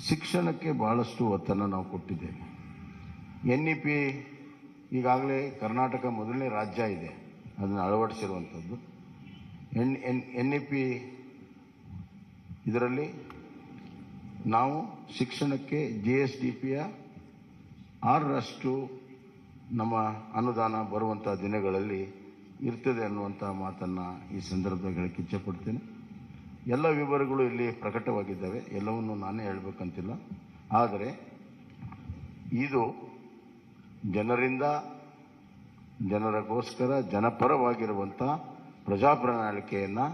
ಶಿಕ್ಷಣಕ್ಕೆ ಭಾಳಷ್ಟು ಒತ್ತನ್ನು ನಾವು ಕೊಟ್ಟಿದ್ದೇವೆ. NEP ಈಗಾಗಲೇ ಕರ್ನಾಟಕ ಮೊದಲನೇ ರಾಜ್ಯ ಇದೆ ಅದನ್ನು ಅಳವಡಿಸಿರುವಂಥದ್ದು. NEP ಇದರಲ್ಲಿ ನಾವು ಶಿಕ್ಷಣಕ್ಕೆ GSDPಯ 6ರಷ್ಟು ನಮ್ಮ ಅನುದಾನ ಬರುವಂಥ ದಿನಗಳಲ್ಲಿ ಇರ್ತದೆ ಅನ್ನುವಂಥ ಮಾತನ್ನು ಈ ಸಂದರ್ಭದಲ್ಲಿ ಹೇಳಕ್ಕೆ ಇಚ್ಛೆಪಡ್ತೇನೆ. ಎಲ್ಲ ವಿವರಗಳು ಇಲ್ಲಿ ಪ್ರಕಟವಾಗಿದ್ದಾವೆ, ಎಲ್ಲವನ್ನು ನಾನೇ ಹೇಳಬೇಕಂತಿಲ್ಲ. ಆದರೆ ಇದು ಜನರಿಗೋಸ್ಕರ ಜನಪರವಾಗಿರುವಂಥ ಪ್ರಜಾಪ್ರಣಾಳಿಕೆಯನ್ನು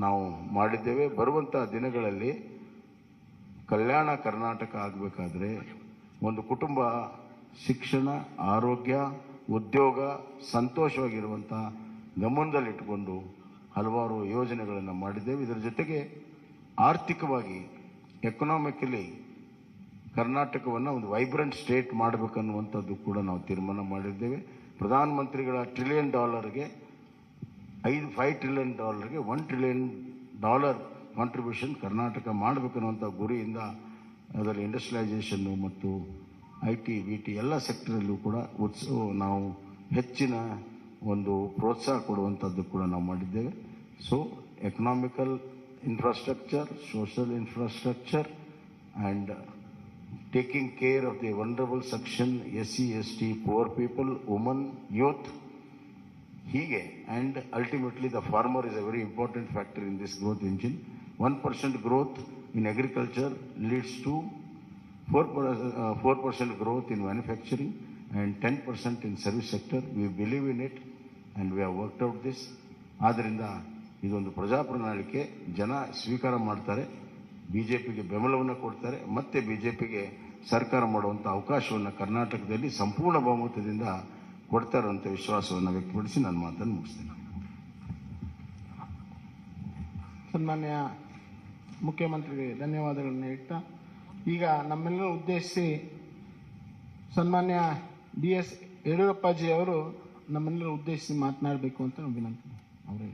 ನಾವು ಮಾಡಿದ್ದೇವೆ. ಬರುವಂಥ ದಿನಗಳಲ್ಲಿ ಕಲ್ಯಾಣ ಕರ್ನಾಟಕ ಆಗಬೇಕಾದ್ರೆ ಒಂದು ಕುಟುಂಬ ಶಿಕ್ಷಣ, ಆರೋಗ್ಯ, ಉದ್ಯೋಗ, ಸಂತೋಷವಾಗಿರುವಂಥ ಗಮನದಲ್ಲಿಟ್ಟುಕೊಂಡು ಹಲವಾರು ಯೋಜನೆಗಳನ್ನು ಮಾಡಿದ್ದೇವೆ. ಇದರ ಜೊತೆಗೆ ಆರ್ಥಿಕವಾಗಿ ಎಕನಾಮಿಕಲಿ ಕರ್ನಾಟಕವನ್ನು ಒಂದು ವೈಬ್ರೆಂಟ್ ಸ್ಟೇಟ್ ಮಾಡಬೇಕನ್ನುವಂಥದ್ದು ಕೂಡ ನಾವು ತೀರ್ಮಾನ ಮಾಡಿದ್ದೇವೆ. ಪ್ರಧಾನಮಂತ್ರಿಗಳ $1 ಟ್ರಿಲಿಯನ್ಗೆ $5 ಟ್ರಿಲಿಯನ್ $1 ಟ್ರಿಲಿಯನ್ ಕಾಂಟ್ರಿಬ್ಯೂಷನ್ ಕರ್ನಾಟಕ ಮಾಡಬೇಕನ್ನುವಂಥ ಗುರಿಯಿಂದ ಅದರಲ್ಲಿ ಇಂಡಸ್ಟ್ರಿಯಲೈಸೇಷನ್ನು ಮತ್ತು IT, BT ಎಲ್ಲ ಸೆಕ್ಟರಲ್ಲೂ ಕೂಡ ನಾವು ಹೆಚ್ಚಿನ ಒಂದು ಪ್ರೋತ್ಸಾಹ ಕೊಡುವಂಥದ್ದು ಕೂಡ ನಾವು ಮಾಡಿದ್ದೇವೆ. So economical infrastructure, social infrastructure and taking care of the vulnerable section, SC, ST, poor people, women, youth, hige, and ultimately the farmer is a very important factor in this growth engine. 1% growth in agriculture leads to 4% growth in manufacturing and 10% in service sector. We believe in it and we have worked out this. ಆದ್ದರಿಂದ ಇದೊಂದು ಪ್ರಜಾಪ್ರಣಾಳಿಕೆ, ಜನ ಸ್ವೀಕಾರ ಮಾಡ್ತಾರೆ, BJPಗೆ ಬೆಂಬಲವನ್ನು ಕೊಡ್ತಾರೆ, ಮತ್ತೆ BJPಗೆ ಸರ್ಕಾರ ಮಾಡುವಂಥ ಅವಕಾಶವನ್ನು ಕರ್ನಾಟಕದಲ್ಲಿ ಸಂಪೂರ್ಣ ಬಹುಮತದಿಂದ ಕೊಡ್ತಾರೆ ಅಂತ ವಿಶ್ವಾಸವನ್ನು ವ್ಯಕ್ತಪಡಿಸಿ ನನ್ನ ಮಾತನ್ನು ಮುಗಿಸ್ತೇನೆ. ಸನ್ಮಾನ್ಯ ಮುಖ್ಯಮಂತ್ರಿಗೆ ಧನ್ಯವಾದಗಳನ್ನು ಹೇಳ್ತಾ, ಈಗ ನಮ್ಮೆಲ್ಲರೂ ಉದ್ದೇಶಿಸಿ ಸನ್ಮಾನ್ಯ DS ಯಡಿಯೂರಪ್ಪಾಜಿ ಅವರು ನಮ್ಮೆಲ್ಲರೂ ಉದ್ದೇಶಿಸಿ ಮಾತನಾಡಬೇಕು ಅಂತ ನಾವು ವಿನಂತಿ ಅವರೇ.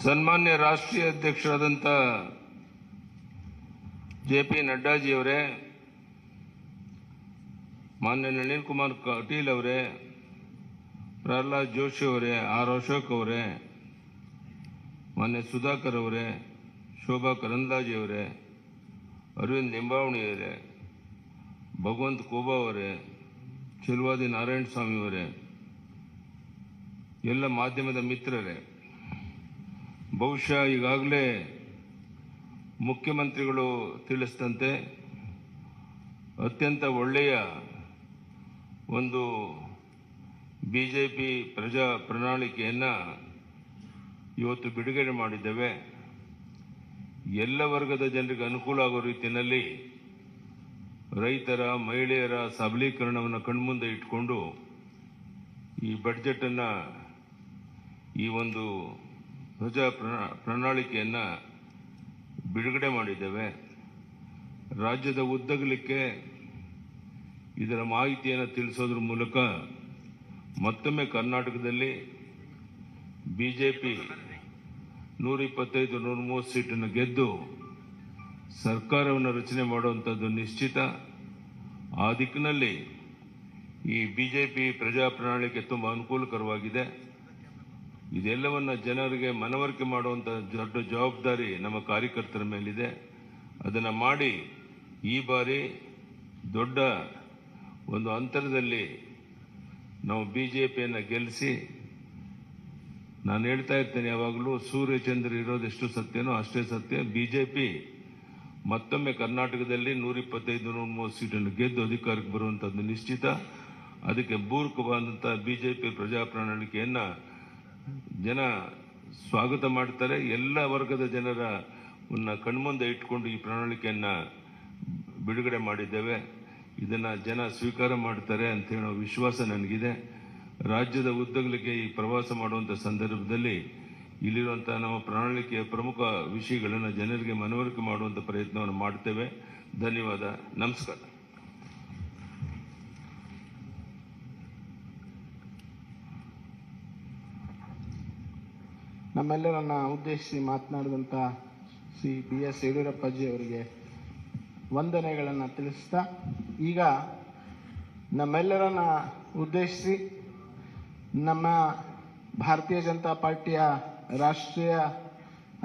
ಸನ್ಮಾನ್ಯ ರಾಷ್ಟ್ರೀಯ ಅಧ್ಯಕ್ಷರಾದಂಥ ಜೆ.ಪಿ. ನಡ್ಡಾಜಿಯವರೇ, ಮಾನ್ಯ ನಳಿನ್ ಕುಮಾರ್ ಕಟೀಲ್ ಅವರೇ, ಪ್ರಹ್ಲಾದ್ ಜೋಶಿ ಅವರೇ, ಆರ್ ಅಶೋಕ್ ಅವರೇ, ಮಾನ್ಯ ಸುಧಾಕರ್ ಅವರೇ, ಶೋಭಾ ಕರಂದ್ಲಾಜೆ ಅವರೇ, ಅರವಿಂದ್ ಲಿಂಬಾವಣಿ ಅವರೇ, ಭಗವಂತ್ ಕೋಬಾ ಅವರೇ, ಚೆಲುವಾದಿ ನಾರಾಯಣ ಸ್ವಾಮಿ ಅವರೇ, ಎಲ್ಲ ಮಾಧ್ಯಮದ ಮಿತ್ರರೇ, ಬಹುಶಃ ಈಗಾಗಲೇ ಮುಖ್ಯಮಂತ್ರಿಗಳು ತಿಳಿಸಿದಂತೆ ಅತ್ಯಂತ ಒಳ್ಳೆಯ ಒಂದು ಬಿಜೆಪಿ ಪ್ರಜಾ ಪ್ರಣಾಳಿಕೆಯನ್ನು ಇವತ್ತು ಬಿಡುಗಡೆ ಮಾಡಿದ್ದೇವೆ. ಎಲ್ಲ ವರ್ಗದ ಜನರಿಗೆ ಅನುಕೂಲ ಆಗೋ ರೀತಿಯಲ್ಲಿ ರೈತರ, ಮಹಿಳೆಯರ ಸಬಲೀಕರಣವನ್ನು ಕಣ್ಮುಂದೆ ಇಟ್ಕೊಂಡು ಈ ಬಡ್ಜೆಟನ್ನು, ಈ ಒಂದು ಪ್ರಜಾ ಪ್ರಣಾಳಿಕೆಯನ್ನು ಬಿಡುಗಡೆ ಮಾಡಿದ್ದೇವೆ. ರಾಜ್ಯದ ಉದ್ದಗಲಕ್ಕೆ ಇದರ ಮಾಹಿತಿಯನ್ನು ತಿಳಿಸೋದ್ರ ಮೂಲಕ ಮತ್ತೊಮ್ಮೆ ಕರ್ನಾಟಕದಲ್ಲಿ ಬಿಜೆಪಿ 125-130 ಸೀಟನ್ನು ಗೆದ್ದು ಸರ್ಕಾರವನ್ನು ರಚನೆ ಮಾಡುವಂಥದ್ದು ನಿಶ್ಚಿತ. ಆ ದಿಕ್ಕಿನಲ್ಲಿ ಈ ಬಿಜೆಪಿ ಪ್ರಜಾ ಪ್ರಣಾಳಿಕೆ ತುಂಬ ಅನುಕೂಲಕರವಾಗಿದೆ. ಇದೆಲ್ಲವನ್ನ ಜನರಿಗೆ ಮನವರಿಕೆ ಮಾಡುವಂಥ ದೊಡ್ಡ ಜವಾಬ್ದಾರಿ ನಮ್ಮ ಕಾರ್ಯಕರ್ತರ ಮೇಲಿದೆ. ಅದನ್ನು ಮಾಡಿ ಈ ಬಾರಿ ದೊಡ್ಡ ಒಂದು ಅಂತರದಲ್ಲಿ ನಾವು ಬಿಜೆಪಿಯನ್ನು ಗೆಲ್ಲಿಸಿ, ನಾನು ಹೇಳ್ತಾ ಇರ್ತೇನೆ ಯಾವಾಗಲೂ, ಸೂರ್ಯಚಂದ್ರ ಇರೋದೆಷ್ಟು ಸತ್ಯನೋ ಅಷ್ಟೇ ಸತ್ಯ. ಬಿಜೆಪಿ ಮತ್ತೊಮ್ಮೆ ಕರ್ನಾಟಕದಲ್ಲಿ 125-130 ಸೀಟನ್ನು ಗೆದ್ದು ಅಧಿಕಾರಕ್ಕೆ ಬರುವಂಥದ್ದು ನಿಶ್ಚಿತ. ಅದಕ್ಕೆ ಪೂರಕವಾದಂಥ ಬಿಜೆಪಿ ಪ್ರಜಾ ಪ್ರಣಾಳಿಕೆಯನ್ನು ಜನ ಸ್ವಾಗತ ಮಾಡ್ತಾರೆ. ಎಲ್ಲ ವರ್ಗದ ಜನರ ಕಣ್ಮುಂದೆ ಇಟ್ಕೊಂಡು ಈ ಪ್ರಣಾಳಿಕೆಯನ್ನು ಬಿಡುಗಡೆ ಮಾಡಿದ್ದೇವೆ. ಇದನ್ನು ಜನ ಸ್ವೀಕಾರ ಮಾಡ್ತಾರೆ ಅಂತ ಹೇಳೋ ವಿಶ್ವಾಸ ನನಗಿದೆ. ರಾಜ್ಯದ ಉದ್ದಗಲಿಕ್ಕೆ ಈ ಪ್ರವಾಸ ಮಾಡುವಂಥ ಸಂದರ್ಭದಲ್ಲಿ ಇಲ್ಲಿರುವಂಥ ನಮ್ಮ ಪ್ರಣಾಳಿಕೆಯ ಪ್ರಮುಖ ವಿಷಯಗಳನ್ನು ಜನರಿಗೆ ಮನವರಿಕೆ ಮಾಡುವಂಥ ಪ್ರಯತ್ನವನ್ನು ಮಾಡ್ತೇವೆ. ಧನ್ಯವಾದ. ನಮಸ್ಕಾರ. ನಮ್ಮೆಲ್ಲರನ್ನ ಉದ್ದೇಶಿಸಿ ಮಾತನಾಡಿದಂಥ ಶ್ರೀ ಬಿ.ಎಸ್. ಯಡಿಯೂರಪ್ಪಾಜಿ ಅವರಿಗೆ ವಂದನೆಗಳನ್ನು ತಿಳಿಸ್ತಾ, ಈಗ ನಮ್ಮೆಲ್ಲರನ್ನ ಉದ್ದೇಶಿಸಿ ನಮ್ಮ ಭಾರತೀಯ ಜನತಾ ಪಾರ್ಟಿಯ ರಾಷ್ಟ್ರೀಯ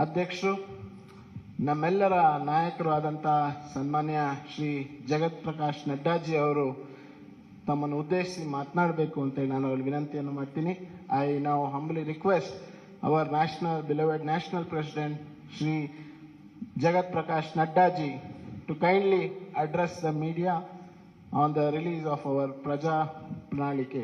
ಅಧ್ಯಕ್ಷರು, ನಮ್ಮೆಲ್ಲರ ನಾಯಕರು ಆದಂಥ ಸನ್ಮಾನ್ಯ ಶ್ರೀ ಜಗತ್ ಪ್ರಕಾಶ್ ನಡ್ಡಾಜಿ ಅವರು ತಮ್ಮನ್ನು ಉದ್ದೇಶಿಸಿ ಮಾತನಾಡಬೇಕು ಅಂತೇಳಿ ನಾನು ಅವರಿಗೆ ವಿನಂತಿಯನ್ನು ಮಾಡ್ತೀನಿ. I now ಹಂಬಲಿ request our beloved national president Shri Jagat Prakash Nadda ji to kindly address the media on the release of our Praja Pranalike.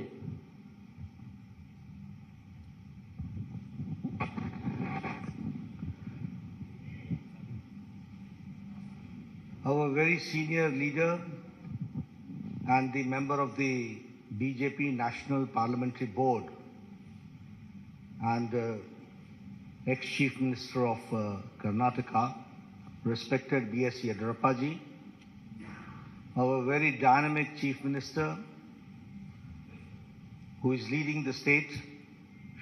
Our very senior leader and the member of the BJP National Parliamentary Board and ex-Chief Minister of Karnataka, respected B.S. Yediyurappa, our very dynamic Chief Minister who is leading the state,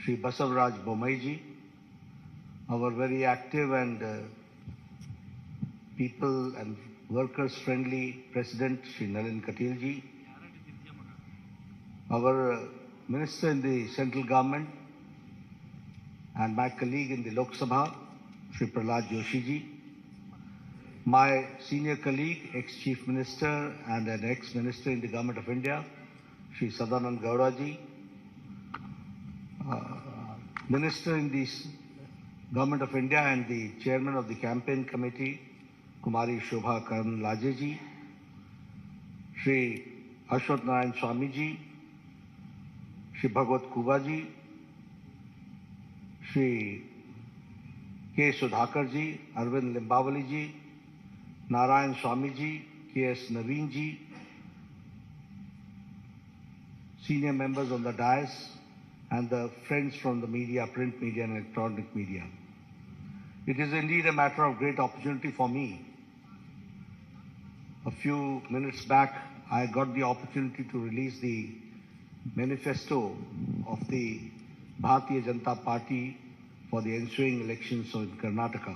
Shri Basavaraj Bommai, our very active and people and workers friendly President Shri Nalin Katil ji, our Minister in the central government and my colleague in the Lok Sabha, Shri Prahlad Joshi ji, my senior colleague, ex-Chief Minister and an ex-Minister in the Government of India, Shri Sadanand Gowda ji, Minister in the Government of India and the Chairman of the Campaign Committee, Kumari Shobha Karnlaje ji, Shri Ashwat Narayan Swami ji, Shri Bhagwat Kuba ji, Shri K. Sudhakar ji, Arvind Limbawali ji, Narayan Swami ji, K.S. Naveen ji, senior members on the dais, and the friends from the media, print media and electronic media. It is indeed a matter of great opportunity for me. A few minutes back, I got the opportunity to release the manifesto of the Bharatiya Janata Party for the ensuing elections in Karnataka.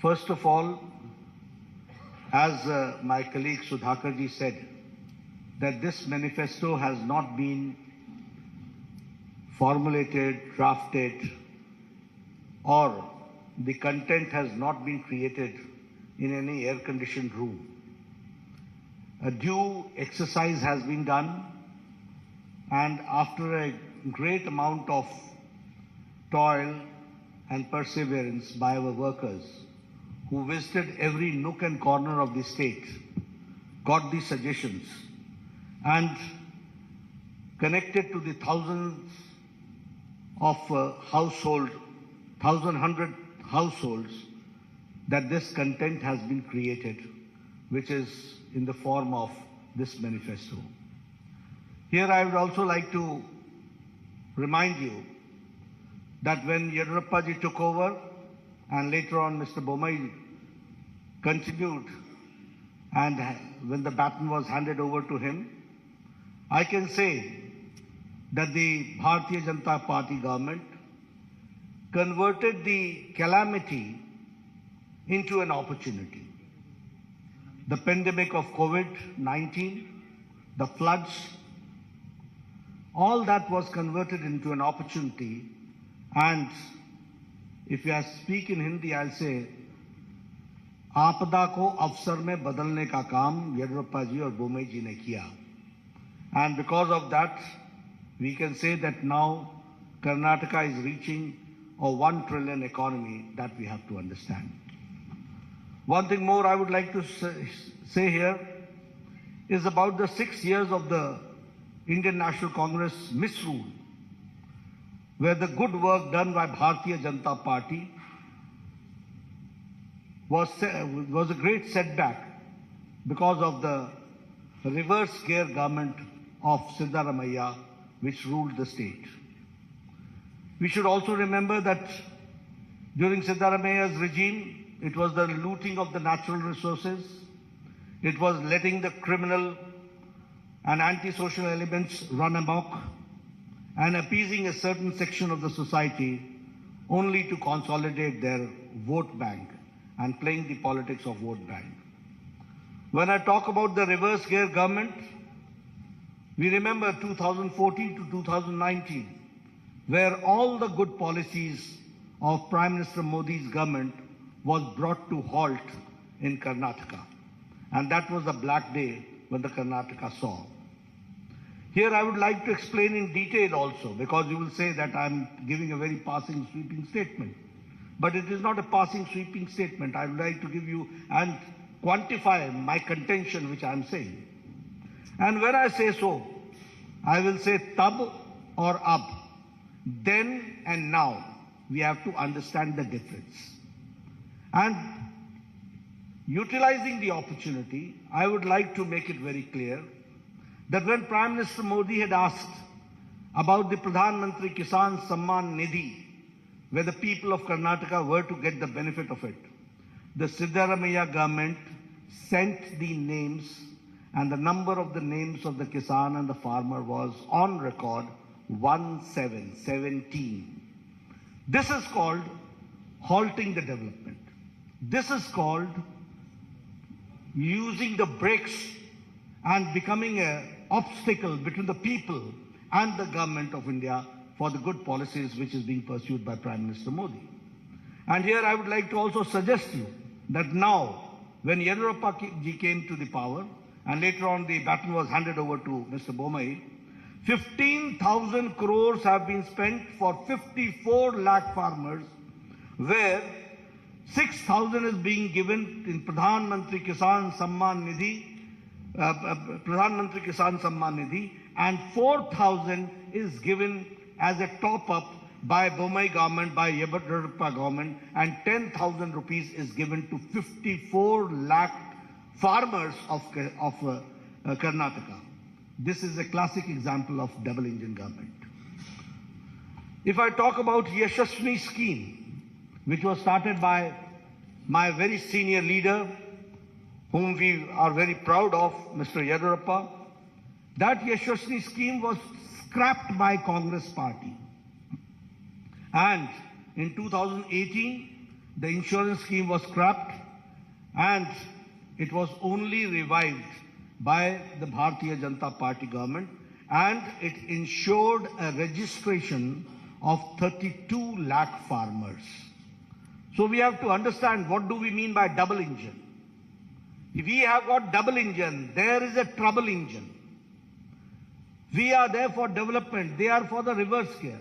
First of all, as my colleague Sudhakar ji said, that this manifesto has not been formulated, drafted, or the content has not been created in any air-conditioned room. A due exercise has been done, and after a great amount of toil and perseverance by our workers who visited every nook and corner of the state, got the suggestions, and connected to the thousands of households that this content has been created, which is in the form of this manifesto. Here I would also like to remind you that when Yediyurappa ji took over and later on Mr. Bommai continued, and when the baton was handed over to him, I can say that the Bharatiya Janata Party government converted the calamity into an opportunity. The pandemic of COVID-19, the floods, all that was converted into an opportunity. And if I speak in Hindi, I'll say, आपदा को अवसर में बदलने का काम येदियुरप्पा जी और बोम्मई जी ने किया. And because of that, we can say that now Karnataka is reaching a 1 trillion economy that we have to understand. One thing more I would like to say here is about the 6 years of the Indian National Congress misrule, where the good work done by Bharatiya Janata Party was a great setback because of the reverse gear government of Siddaramaiah, which ruled the state. We should also remember that during Siddaramaiah's regime, it was the looting of the natural resources, it was letting the criminal and antisocial elements run amok, and appeasing a certain section of the society only to consolidate their vote bank and playing the politics of vote bank. When I talk about the reverse gear government, we remember 2014 to 2019, where all the good policies of Prime Minister Modi's government was brought to halt in Karnataka. And that was a black day when the Karnataka saw. Here I would like to explain in detail also, because you will say that I'm giving a very passing sweeping statement. But it is not a passing sweeping statement. I would like to give you and quantify my contention which I am saying. And when I say so, I will say tab or ab. Then and now, we have to understand the difference. And utilizing the opportunity, I would like to make it very clear that when Prime Minister Modi had asked about the Pradhan Mantri Kisan Samman Nidhi, where the people of Karnataka were to get the benefit of it, the Siddaramaiah government sent the names, and the number of the names of the Kisan and the farmer was on record 1717. This is called halting the development. This is called using the brakes and becoming an obstacle between the people and the government of India for the good policies which is being pursued by Prime Minister Modi. And here I would like to also suggest you that now, when Yediyurappa ji came to the power, and later on the baton was handed over to Mr. Bommai, 15,000 crores have been spent for 54 lakh farmers, where 6,000 is being given in Pradhan Mantri Kisan Samman Nidhi, and 4,000 is given as a top-up by Bommai government, by Yediyurappa government, and 10,000 rupees is given to 54 lakh farmers of Karnataka. This is a classic example of double engine government. If I talk about Yashasvi scheme, which was started by my very senior leader, whom we are very proud of, Mr. Yediyurappa, that Yashasvi scheme was scrapped by Congress party. And in 2018, the insurance scheme was scrapped and it was only revived by the Bharatiya Janata Party government, and it ensured a registration of 32 lakh farmers. So we have to understand what do we mean by double engine. If we have got double engine, there is a trouble engine. We are there for development, they are for the reverse gear.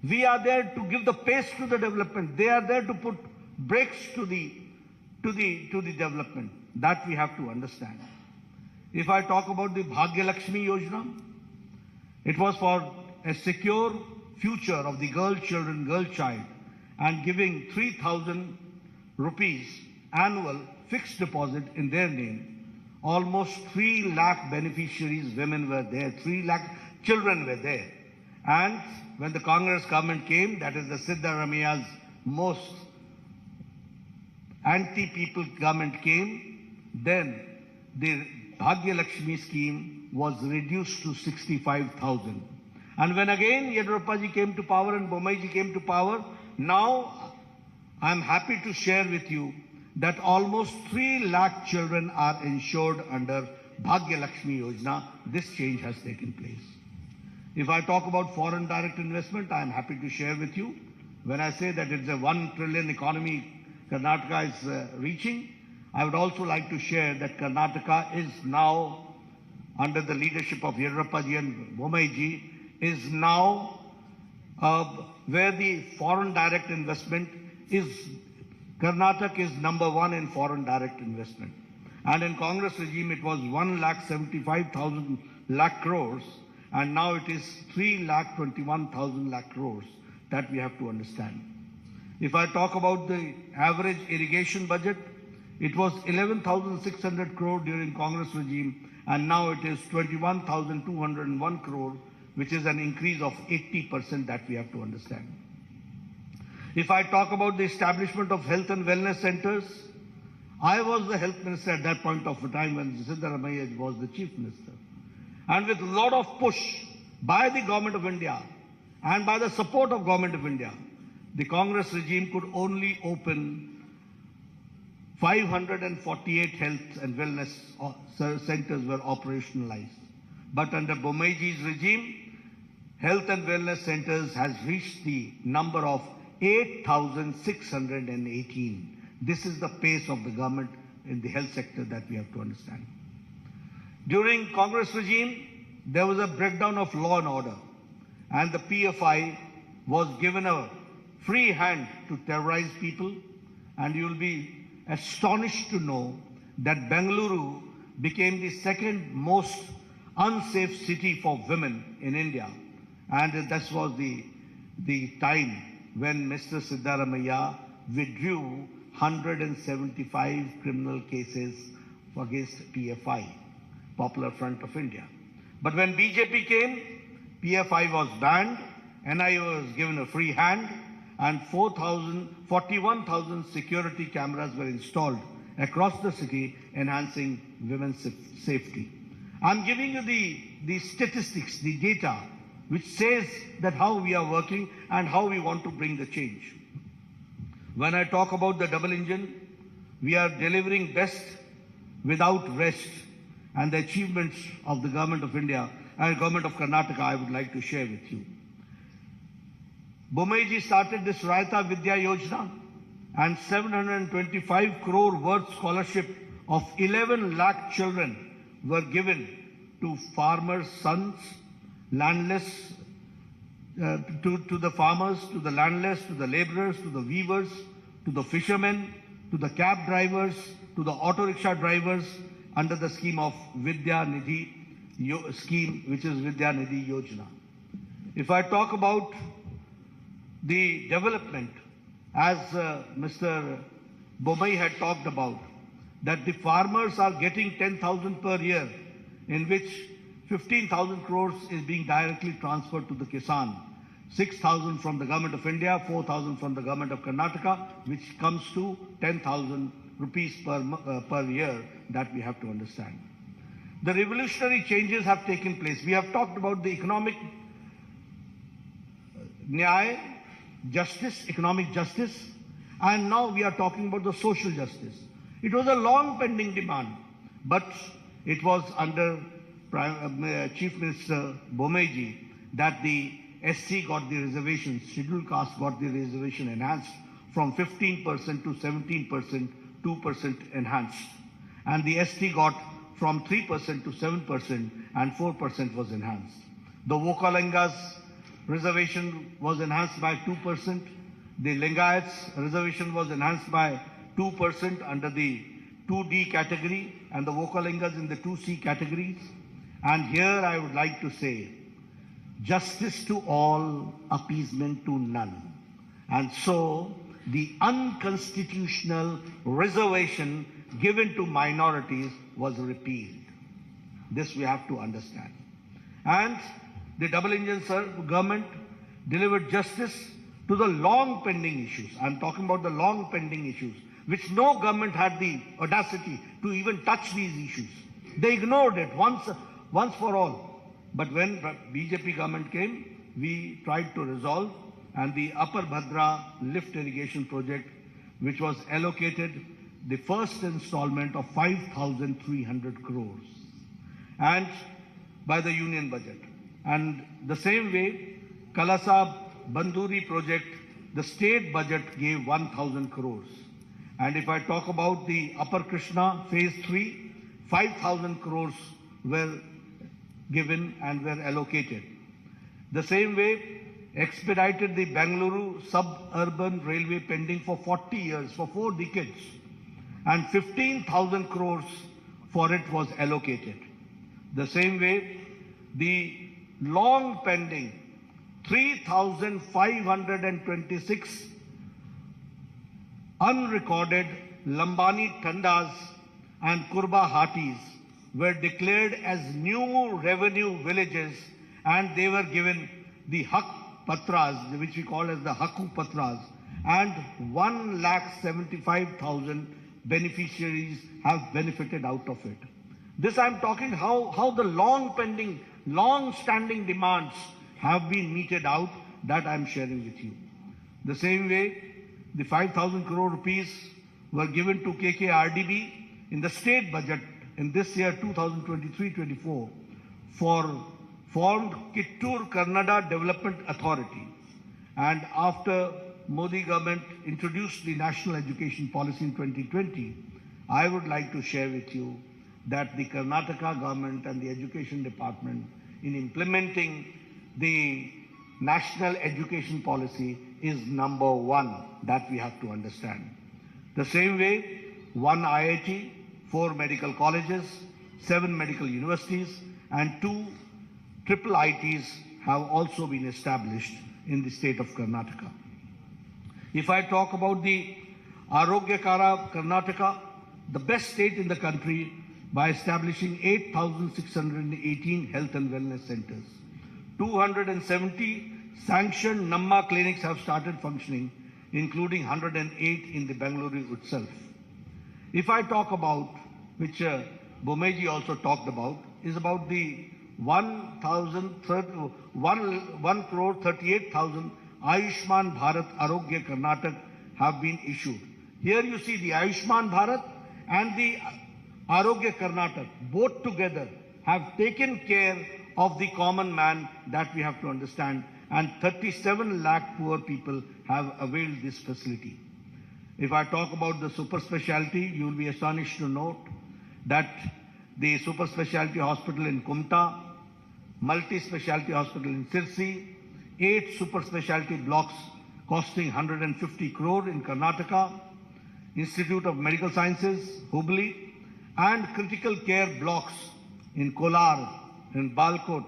We are there to give the pace to the development. They are there to put brakes to the development. That we have to understand. If I talk about the Bhagya Lakshmi Yojana, it was for a secure future of the girl child, and giving 3,000 rupees annual fixed deposit in their name. Almost 3 lakh beneficiaries, women were there, 3 lakh children were there. And when the Congress government came, that is the Siddaramaia's most anti-people government came, then the Bhagya Lakshmi scheme was reduced to 65,000. And when again Yediyurappa ji came to power and Bommai ji came to power, now I am happy to share with you that almost 3 lakh children are insured under Bhagya Lakshmi Yojana. This change has taken place. If I talk about foreign direct investment, I am happy to share with you. When I say that it's a 1 trillion economy Karnataka is reaching, I would also like to share that Karnataka is now, under the leadership of Yediyurappa ji and Bommai ji, is now where the foreign direct investment is, Karnataka is number 1 in foreign direct investment. And in Congress regime, it was 1,75,000 lakh crores, and now it is 3,21,000 lakh crores. That we have to understand. If I talk about the average irrigation budget, it was 11,600 crore during Congress regime, and now it is 21,201 crore, which is an increase of 80%. That we have to understand. If I talk about the establishment of health and wellness centers, I was the health minister at that point of time when Siddaramaiah was the chief minister. And with a lot of push by the government of India and by the support of government of India, the Congress regime could only open 548 health and wellness centers were operationalized. But under Bommai ji's regime, health and wellness centers has reached the number of 8,618. This is the pace of the government in the health sector that we have to understand. During Congress regime, there was a breakdown of law and order, and the PFI was given a free hand to terrorize people, and you will be astonished to know that Bengaluru became the second most unsafe city for women in India, and that was the time when Mr. Siddaramaiah withdrew 175 criminal cases against PFI, Popular Front of India. But when BJP came, PFI was banned, NIA was given a free hand, and 41,000 security cameras were installed across the city, enhancing women's safety. I'm giving you the statistics, the data, which says that how we are working and how we want to bring the change. When I talk about the double engine, we are delivering best without rest, and the achievements of the government of India and government of Karnataka I would like to share with you. Bommai ji started this Raita Vidya Yojana, and 725 crore worth scholarship of 11 lakh children were given to farmers' sons, landless, to the farmers, to the landless, to the laborers, to the weavers, to the fishermen, to the cab drivers, to the auto rickshaw drivers, under the scheme of Vidya Nidhi scheme, which is Vidya Nidhi Yojana. If I talk about the development, as Mr. Bombay had talked about, that the farmers are getting 10,000 per year, in which 15,000 crores is being directly transferred to the Kisan, 6,000 from the Government of India, 4,000 from the Government of Karnataka, which comes to 10,000 rupees per year, that we have to understand. The revolutionary changes have taken place. We have talked about the economic nyaya, justice, economic justice, and now we are talking about the social justice. It was a long pending demand, but it was under Chief Minister Bomeji that the SC got the reservation, scheduled caste got the reservation enhanced from 15% to 17%, 2% enhanced. And the ST got from 3% to 7% and 4% was enhanced. The Vokalingas reservation was enhanced by 2%. The Lingayats reservation was enhanced by 2% under the 2D category and the Vokalingas in the 2C categories. And here I would like to say, justice to all, appeasement to none. And so the unconstitutional reservation given to minorities was repealed. This we have to understand. And the double engine government delivered justice to the long pending issues. I'm talking about the long pending issues, which no government had the audacity to even touch these issues. They ignored it once for all. But when BJP government came, we tried to resolve, and the Upper Bhadra lift irrigation project, which was allocated the first installment of 5,300 crores and by the union budget. And the same way, Kalasa Banduri project, the state budget gave 1,000 crores. And if I talk about the Upper Krishna phase 3, 5,000 crores were given and were allocated. The same way, expedited the Bengaluru suburban railway pending for 40 years, for 4 decades, and 15,000 crores for it was allocated. The same way, the long pending 3,526 unrecorded Lambani Tandas and Kurba Hatis were declared as new revenue villages, and they were given the Hak Patras, which we call as the Haku Patras, and 1,75,000 beneficiaries have benefited out of it. This I'm talking how the long pending, long standing demands have been meted out, that I'm sharing with you. The same way, the 5,000 crore rupees were given to KKRDB in the state budget in this year 2023-24 for formed Kittur Kannada Development Authority. And after Modi government introduced the National Education Policy in 2020, I would like to share with you that the Karnataka government and the Education Department, in implementing the National Education Policy, is number 1. That we have to understand. The same way, 1 IIT, 4 medical colleges, 7 medical universities, and 2 triple ITs have also been established in the state of Karnataka. If I talk about the Arogyakara Karnataka, the best state in the country, by establishing 8,618 health and wellness centers. 270 sanctioned Namma clinics have started functioning, including 108 in the Bengaluru itself. If I talk about, which Bomeji also talked about, is about the 1,38,000 Ayushman Bharat Arogya Karnataka have been issued. Here you see the Ayushman Bharat and the Arogya Karnataka, both together have taken care of the common man, that we have to understand, and 37 lakh poor people have availed this facility. If I talk about the super specialty, you will be astonished to note that the super specialty hospital in Kumta, multi-specialty hospital in Sirsi, 8 super specialty blocks costing 150 crore in Karnataka, Institute of Medical Sciences, Hubli, and critical care blocks in Kolar, in Bagalkot,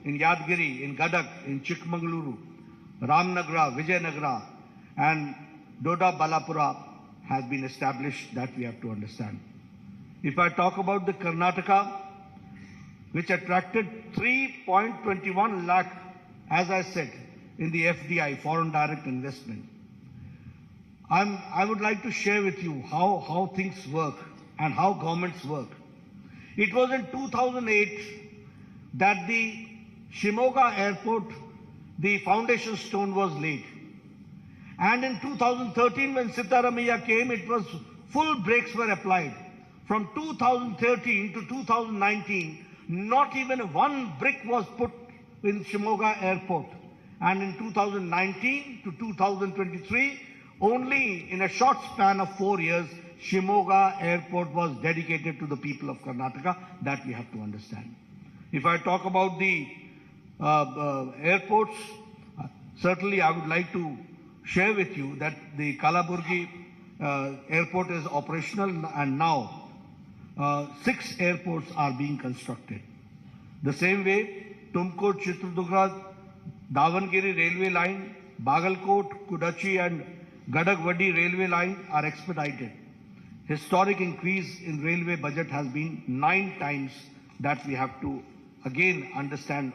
in Yadgiri, in Gadak, in Chikmagaluru, Ramnagara, Vijayanagara, and Doda Balapura has been established, that we have to understand. If I talk about the Karnataka, which attracted 3.21 lakh, as I said, in the FDI, foreign direct investment. I would like to share with you how things work and how governments work. It was in 2008 that the Shimoga airport, the foundation stone was laid. And in 2013, when Sitaramaiah came, it was full brakes were applied. From 2013 to 2019, not even one brick was put in Shimoga airport. And in 2019 to 2023, only in a short span of 4 years, Shimoga airport was dedicated to the people of Karnataka. That we have to understand. If I talk about the airports, certainly I would like to share with you that the Kalaburgi airport is operational, and now 6 airports are being constructed. The same way, Tumkur, Chitradurga, Davangere railway line, Bagalkot, Kudachi and Gadagwadi railway line are expedited. Historic increase in railway budget has been 9 times. That we have to again understand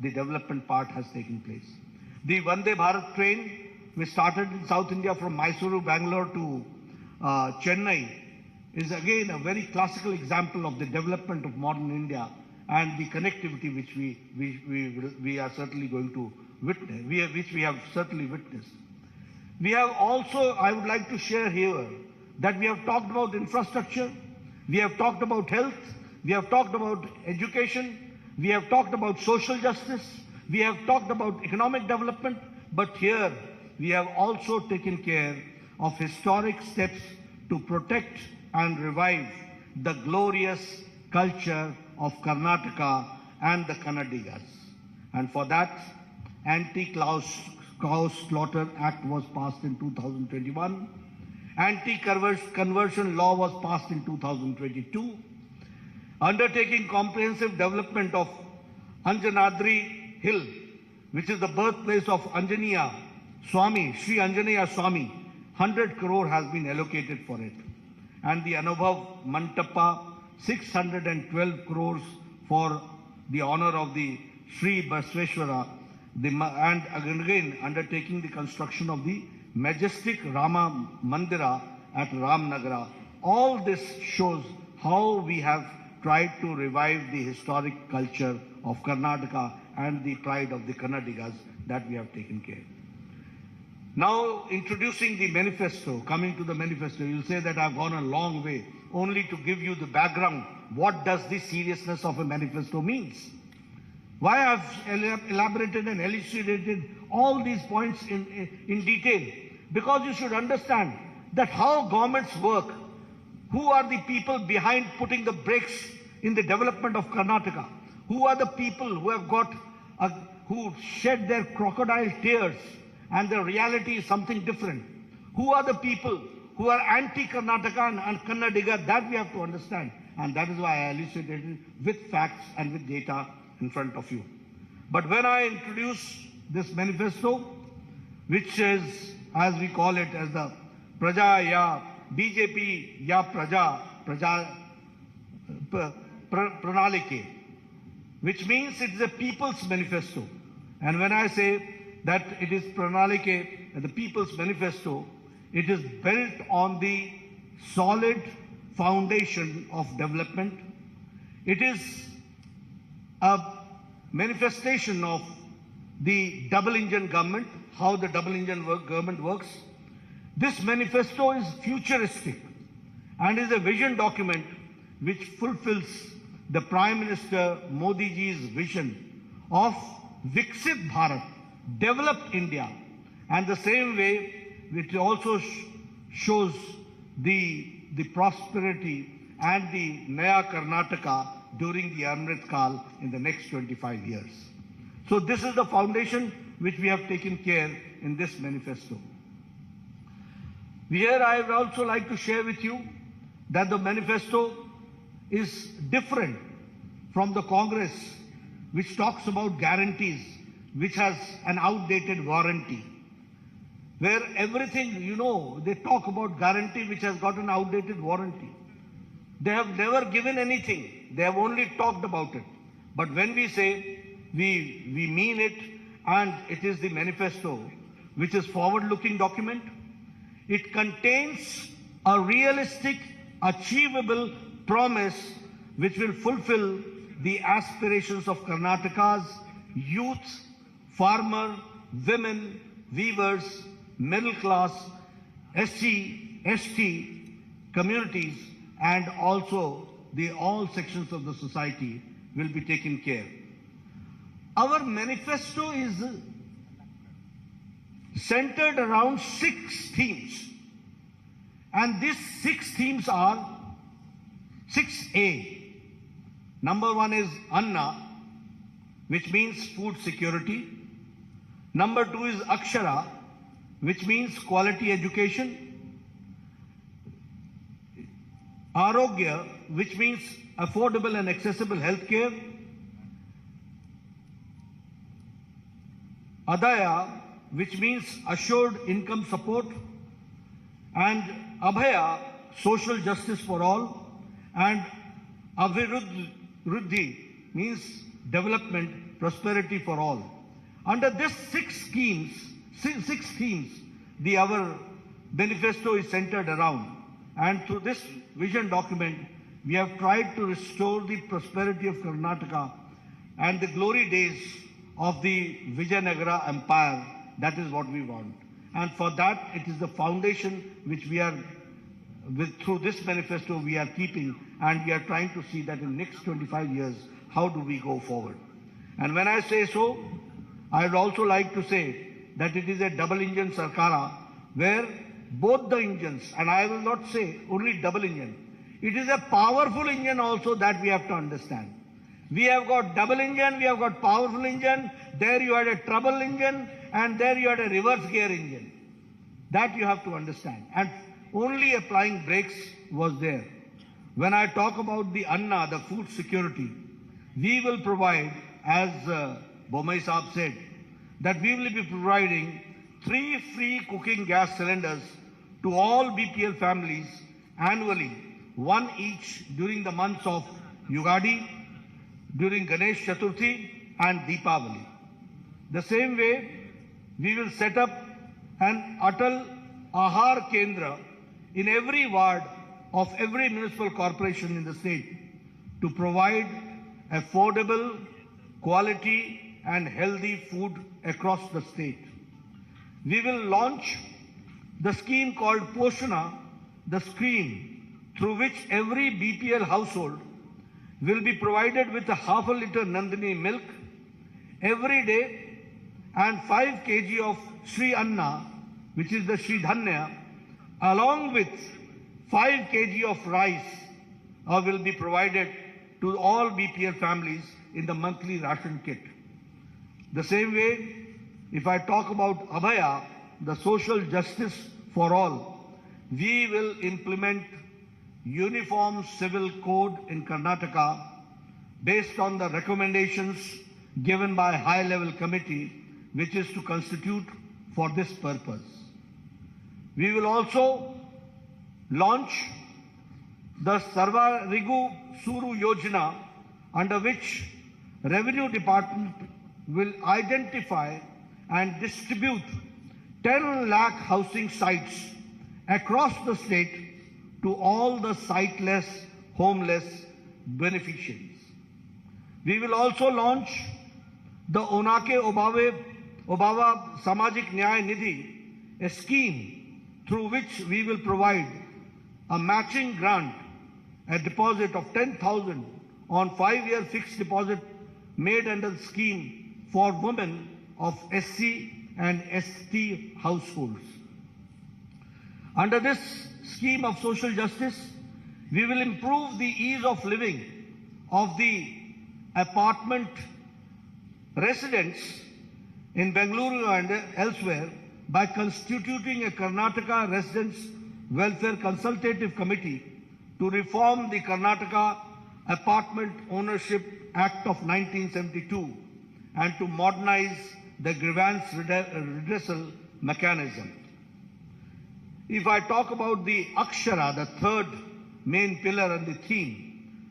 the development part has taken place. The Vande Bharat train, which started in South India from Mysuru, Bangalore to Chennai, is again a very classical example of the development of modern India and the connectivity which we are certainly going to witness, which we have certainly witnessed. We have also, I would like to share here, that we have talked about infrastructure, we have talked about health, we have talked about education, we have talked about social justice, we have talked about economic development, but here we have also taken care of historic steps to protect and revive the glorious culture of Karnataka and the Kannadigas. And for that, Anti-Cow Slaughter Act was passed in 2021. Anti-conversion law was passed in 2022. Undertaking comprehensive development of Anjanadri Hill, which is the birthplace of Anjaneya Swami, Shri Anjaneya Swami, 100 crore has been allocated for it. And the Anubhav Mantapa, 612 crores for the honor of the Shri Basveshwara, and again undertaking the construction of the majestic Rama Mandira at Ramnagara. All this shows how we have tried to revive the historic culture of Karnataka and the pride of the Kannadigas, that we have taken care. Now, introducing the manifesto, coming to the manifesto, you'll say that I've gone a long way, only to give you the background. What does the seriousness of a manifesto means? Why I've elaborated and elucidated all these points in detail? Because you should understand that how governments work, who are the people behind putting the brakes in the development of Karnataka, who are the people who have who shed their crocodile tears, and the reality is something different. Who are the people who are anti-Karnataka and Kannadiga? That we have to understand. And that is why I elucidated with facts and with data in front of you. But when I introduce this manifesto, which is, as we call it, as the Praja Ya BJP Ya Praja Pranalike, which means it is a people's manifesto. And when I say that it is Pranalike, the people's manifesto, it is built on the solid foundation of development. It is a manifestation of the double engine government, how the double engine government works. This manifesto is futuristic and is a vision document which fulfills the Prime Minister Modi ji's vision of Viksit Bharat, developed India, and the same way which also shows the prosperity and the Naya Karnataka during the Amrit Kal in the next 25 years. So this is the foundation which we have taken care in this manifesto. Here I would also like to share with you that the manifesto is different from the Congress, which talks about guarantees. which has an outdated warranty. Where everything, they talk about guarantee which has got an outdated warranty. They have never given anything. They have only talked about it. But when we say we mean it, and it is the manifesto, which is forward-looking document, it contains a realistic, achievable promise which will fulfill the aspirations of Karnataka's youth, farmer, women, weavers, middle class, SC, ST communities, and also all sections of the society will be taken care. Our manifesto is centered around 6 themes. And these 6 themes are 6A. Number 1 is Anna, which means food security. Number 2 is Akshara, which means quality education. Arogya, which means affordable and accessible health care. Adaya, which means assured income support. And Abhaya, social justice for all. And Aviruddhi means development, prosperity for all. Under these 6 themes, our manifesto is centered around. And through this vision document, we have tried to restore the prosperity of Karnataka and the glory days of the Vijayanagara Empire. That is what we want. And for that, it is the foundation which we are, through this manifesto, we are keeping, and we are trying to see that in the next 25 years, how do we go forward. And when I say so, I would also like to say that it is a double-engine Sarkara, where both the engines, and I will not say only double engine, it is a powerful engine also that we have to understand. We have got double engine, we have got powerful engine, there you had a treble engine, and there you had a reverse gear engine. That you have to understand. And only applying brakes was there. When I talk about the Anna, the food security, we will provide, as Bommai Saab said, that we will be providing 3 free cooking gas cylinders to all BPL families annually, 1 each during the months of Yugadi, during Ganesh Chaturthi and Deepavali. The same way, we will set up an Atal Ahar Kendra in every ward of every municipal corporation in the state to provide affordable, quality and healthy food across the state. We will launch the scheme called Poshana, the scheme through which every BPL household will be provided with a ½ liter Nandini milk every day and 5 kg of Shri Anna, which is the Shri Dhanya, along with 5 kg of rice will be provided to all BPL families in the monthly ration kit. The same way, if I talk about Abhaya, the social justice for all, we will implement uniform civil code in Karnataka based on the recommendations given by a high-level committee which is to constitute for this purpose. We will also launch the Sarva Rigu Suru Yojana, under which Revenue Department will identify and distribute 10 lakh housing sites across the state to all the siteless, homeless beneficiaries. We will also launch the Onake Obava Samajik Nyaya Nidhi, a scheme through which we will provide a matching grant, a deposit of 10,000 on 5-year fixed deposit made under the scheme for women of SC and ST households. Under this scheme of social justice, we will improve the ease of living of the apartment residents in Bengaluru and elsewhere by constituting a Karnataka Residents Welfare Consultative Committee to reform the Karnataka Apartment Ownership Act of 1972 and to modernize the grievance redressal mechanism. If I talk about the Akshara, the third main pillar and the theme,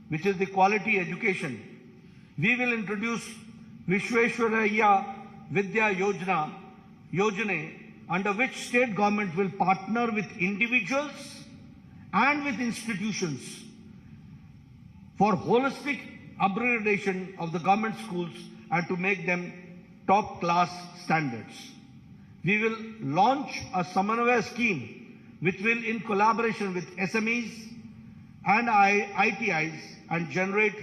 which is the quality education, we will introduce Vishweshwaraya Vidya Yojana, under which state government will partner with individuals and with institutions for holistic upgradation of the government schools and to make them top class standards. We will launch a Samanvaya scheme which will, in collaboration with SMEs and ITIs, and generate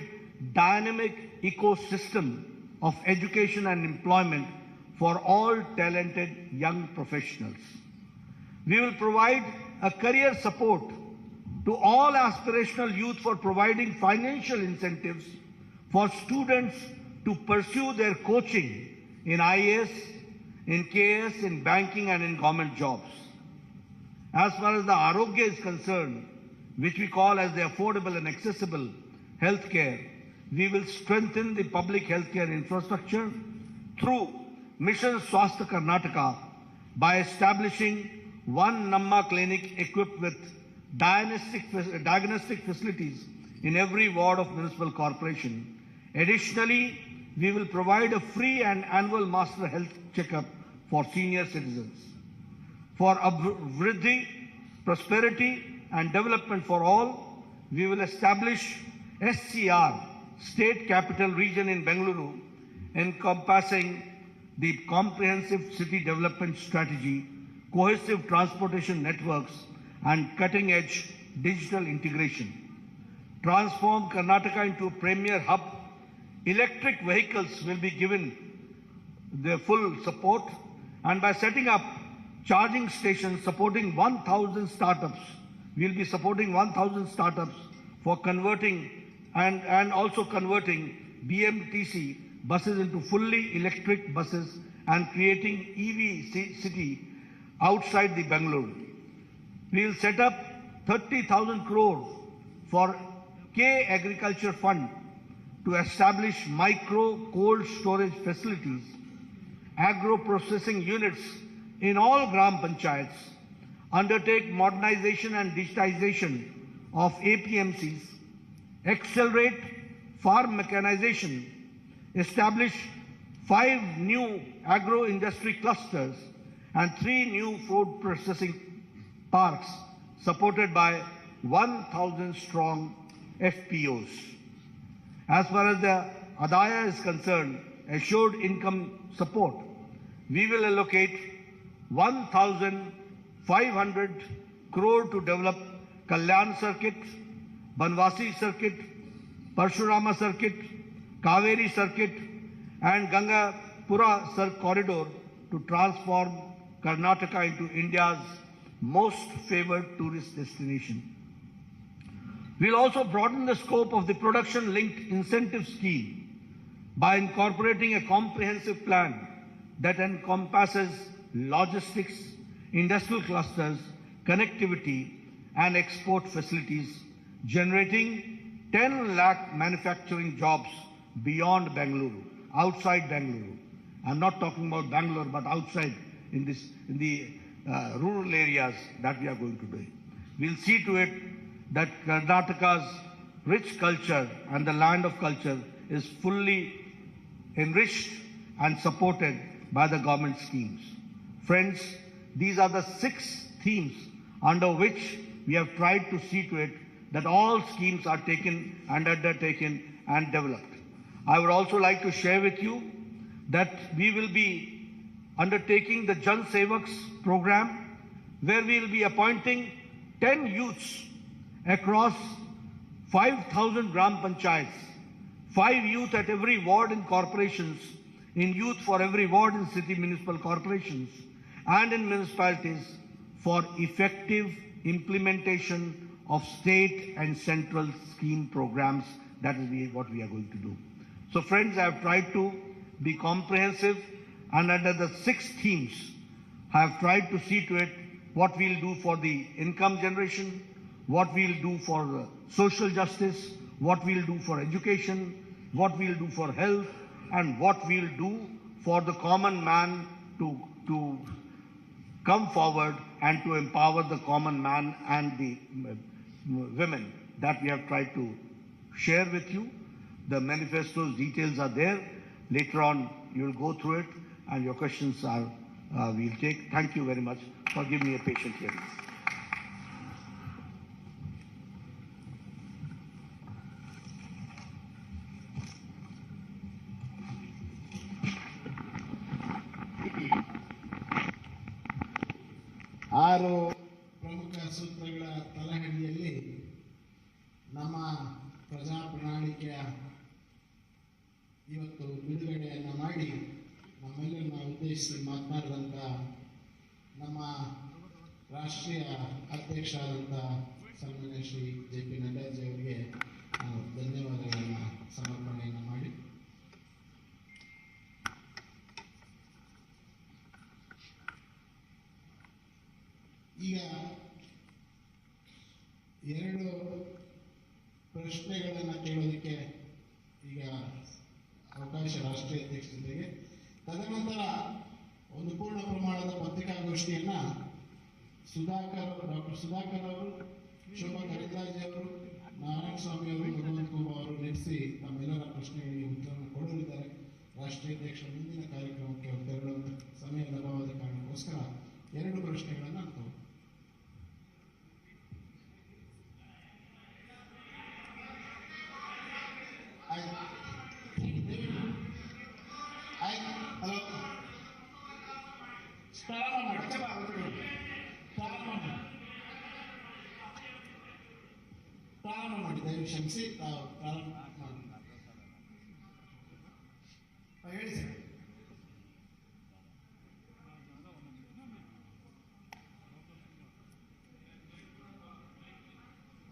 dynamic ecosystem of education and employment for all talented young professionals. We will provide a career support to all aspirational youth for providing financial incentives for students to pursue their coaching in IAS, in KS, in banking and in government jobs. As far as the Arogya is concerned, which we call as the affordable and accessible healthcare, we will strengthen the public healthcare infrastructure through Mission Swasthya Karnataka by establishing one Namma clinic equipped with diagnostic facilities in every ward of municipal corporation. Additionally, we will provide a free and annual master health checkup for senior citizens. For Vriddhi, prosperity and development for all, we will establish SCR, State Capital Region in Bengaluru, encompassing the comprehensive city development strategy, cohesive transportation networks, and cutting-edge digital integration. Transform Karnataka into a premier hub. Electric vehicles will be given their full support, and by setting up charging stations supporting 1,000 startups, we will be supporting 1,000 startups for converting and also converting BMTC buses into fully electric buses and creating EV city outside the Bangalore. We will set up 30,000 crore for K Agriculture Fund to establish micro cold storage facilities, agro processing units in all Gram Panchayats, undertake modernization and digitization of APMCs, accelerate farm mechanization, establish 5 new agro-industry clusters and 3 new food processing parks supported by 1,000 strong FPOs. As far as the Adaya is concerned, assured income support, we will allocate 1,500 crore to develop Kalyan Circuit, Banwasi Circuit, Parshurama Circuit, Kaveri Circuit and Gangapura corridor to transform Karnataka into India's most favored tourist destination. We will also broaden the scope of the production-linked incentive scheme by incorporating a comprehensive plan that encompasses logistics, industrial clusters, connectivity and export facilities, generating 10 lakh manufacturing jobs beyond Bengaluru, outside Bengaluru. I'm not talking about Bangalore, but outside in the rural areas that we are going to do. We'll see to it that Karnataka's rich culture and the land of culture is fully enriched and supported by the government schemes. Friends, these are the 6 themes under which we have tried to see to it that all schemes are taken and undertaken and developed. I would also like to share with you that we will be undertaking the Jan Sevaks program, where we will be appointing 10 youths across 5,000 Gram Panchayats, 5 youth at every ward in corporations, in youth for every ward in city municipal corporations, and in municipalities for effective implementation of state and central scheme programs. That is what we are going to do. So friends, I have tried to be comprehensive, and under the 6 themes, I have tried to see to it what we will do for the income generation, what we will do for social justice, what we will do for education, what we will do for health, and what we'll do for the common man to come forward and to empower the common man and the women that we have tried to share with you. The manifesto's details are there. Later on, you'll go through it, and your questions we'll take. Thank you very much for giving me a patient hearing. ಆರು ಪ್ರಮುಖ ಸೂತ್ರಗಳ ತಲಹದಿಯಲ್ಲಿ ನಮ್ಮ ಪ್ರಜಾ ಪ್ರಣಾಳಿಕೆಯ ಇವತ್ತು ಬಿಡುಗಡೆಯನ್ನು ಮಾಡಿ ನಮ್ಮೆಲ್ಲರನ್ನ ಉದ್ದೇಶಿಸಿ ಮಾತನಾಡಿದಂಥ ನಮ್ಮ ರಾಷ್ಟ್ರೀಯ ಅಧ್ಯಕ್ಷರಾದಂಥ ಸನ್ಮಾನ್ಯ ಶ್ರೀ JP ನಡ್ಡಾಜಿ ಅವರಿಗೆ ನಾವು ಧನ್ಯವಾದಗಳನ್ನು ಸಮರ್ಪಣೆಯನ್ನು ಮಾಡಿ ಈಗ ಎರಡು ಪ್ರಶ್ನೆಗಳನ್ನು ಕೇಳೋದಕ್ಕೆ ಈಗ ಅವಕಾಶ ರಾಷ್ಟ್ರೀಯ ಅಧ್ಯಕ್ಷ ಜೊತೆಗೆ. ತದನಂತರ ಒಂದು ಪೂರ್ಣ ಪ್ರಮಾಣದ ಪತ್ರಿಕಾಗೋಷ್ಠಿಯನ್ನು ಡಾಕ್ಟರ್ ಸುಧಾಕರ್ ಅವರು, ಶೋಭಾ ಕರಂದ್ಲಾಜೆ ಅವರು, ನಾರಾಯಣ ಸ್ವಾಮಿ ಅವರು, ಭಗವಂತ ಕುಂಬ ಅವರು ನಡೆಸಿ ತಮ್ಮೆಲ್ಲರ ಪ್ರಶ್ನೆಗಳಿಗೆ ಉತ್ತರವನ್ನು ಕೊಡಲಿದ್ದಾರೆ. ರಾಷ್ಟ್ರೀಯ ಅಧ್ಯಕ್ಷ ಮುಂದಿನ ಕಾರ್ಯಕ್ರಮಕ್ಕೆ ತೆರಳುವಂಥ ಸಮಯದ ಅಭಾವದ ಕಾರಣಕ್ಕೋಸ್ಕರ ಎರಡು ಪ್ರಶ್ನೆಗಳನ್ನು ನಾನು ಹಲೋ ಪ್ರಾರಂಭ ಮಾಡಿ ದಯವಿಟ್ಟು ಕ್ಷಮಿಸಿ ಪ್ರಾರಂಭ ಮಾಡಿ ಹೇಳಿ ಸರ್.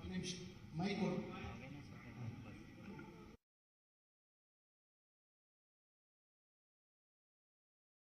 ಒಂದು ನಿಮಿಷ ಮೈಕ್ ಕೊಡು.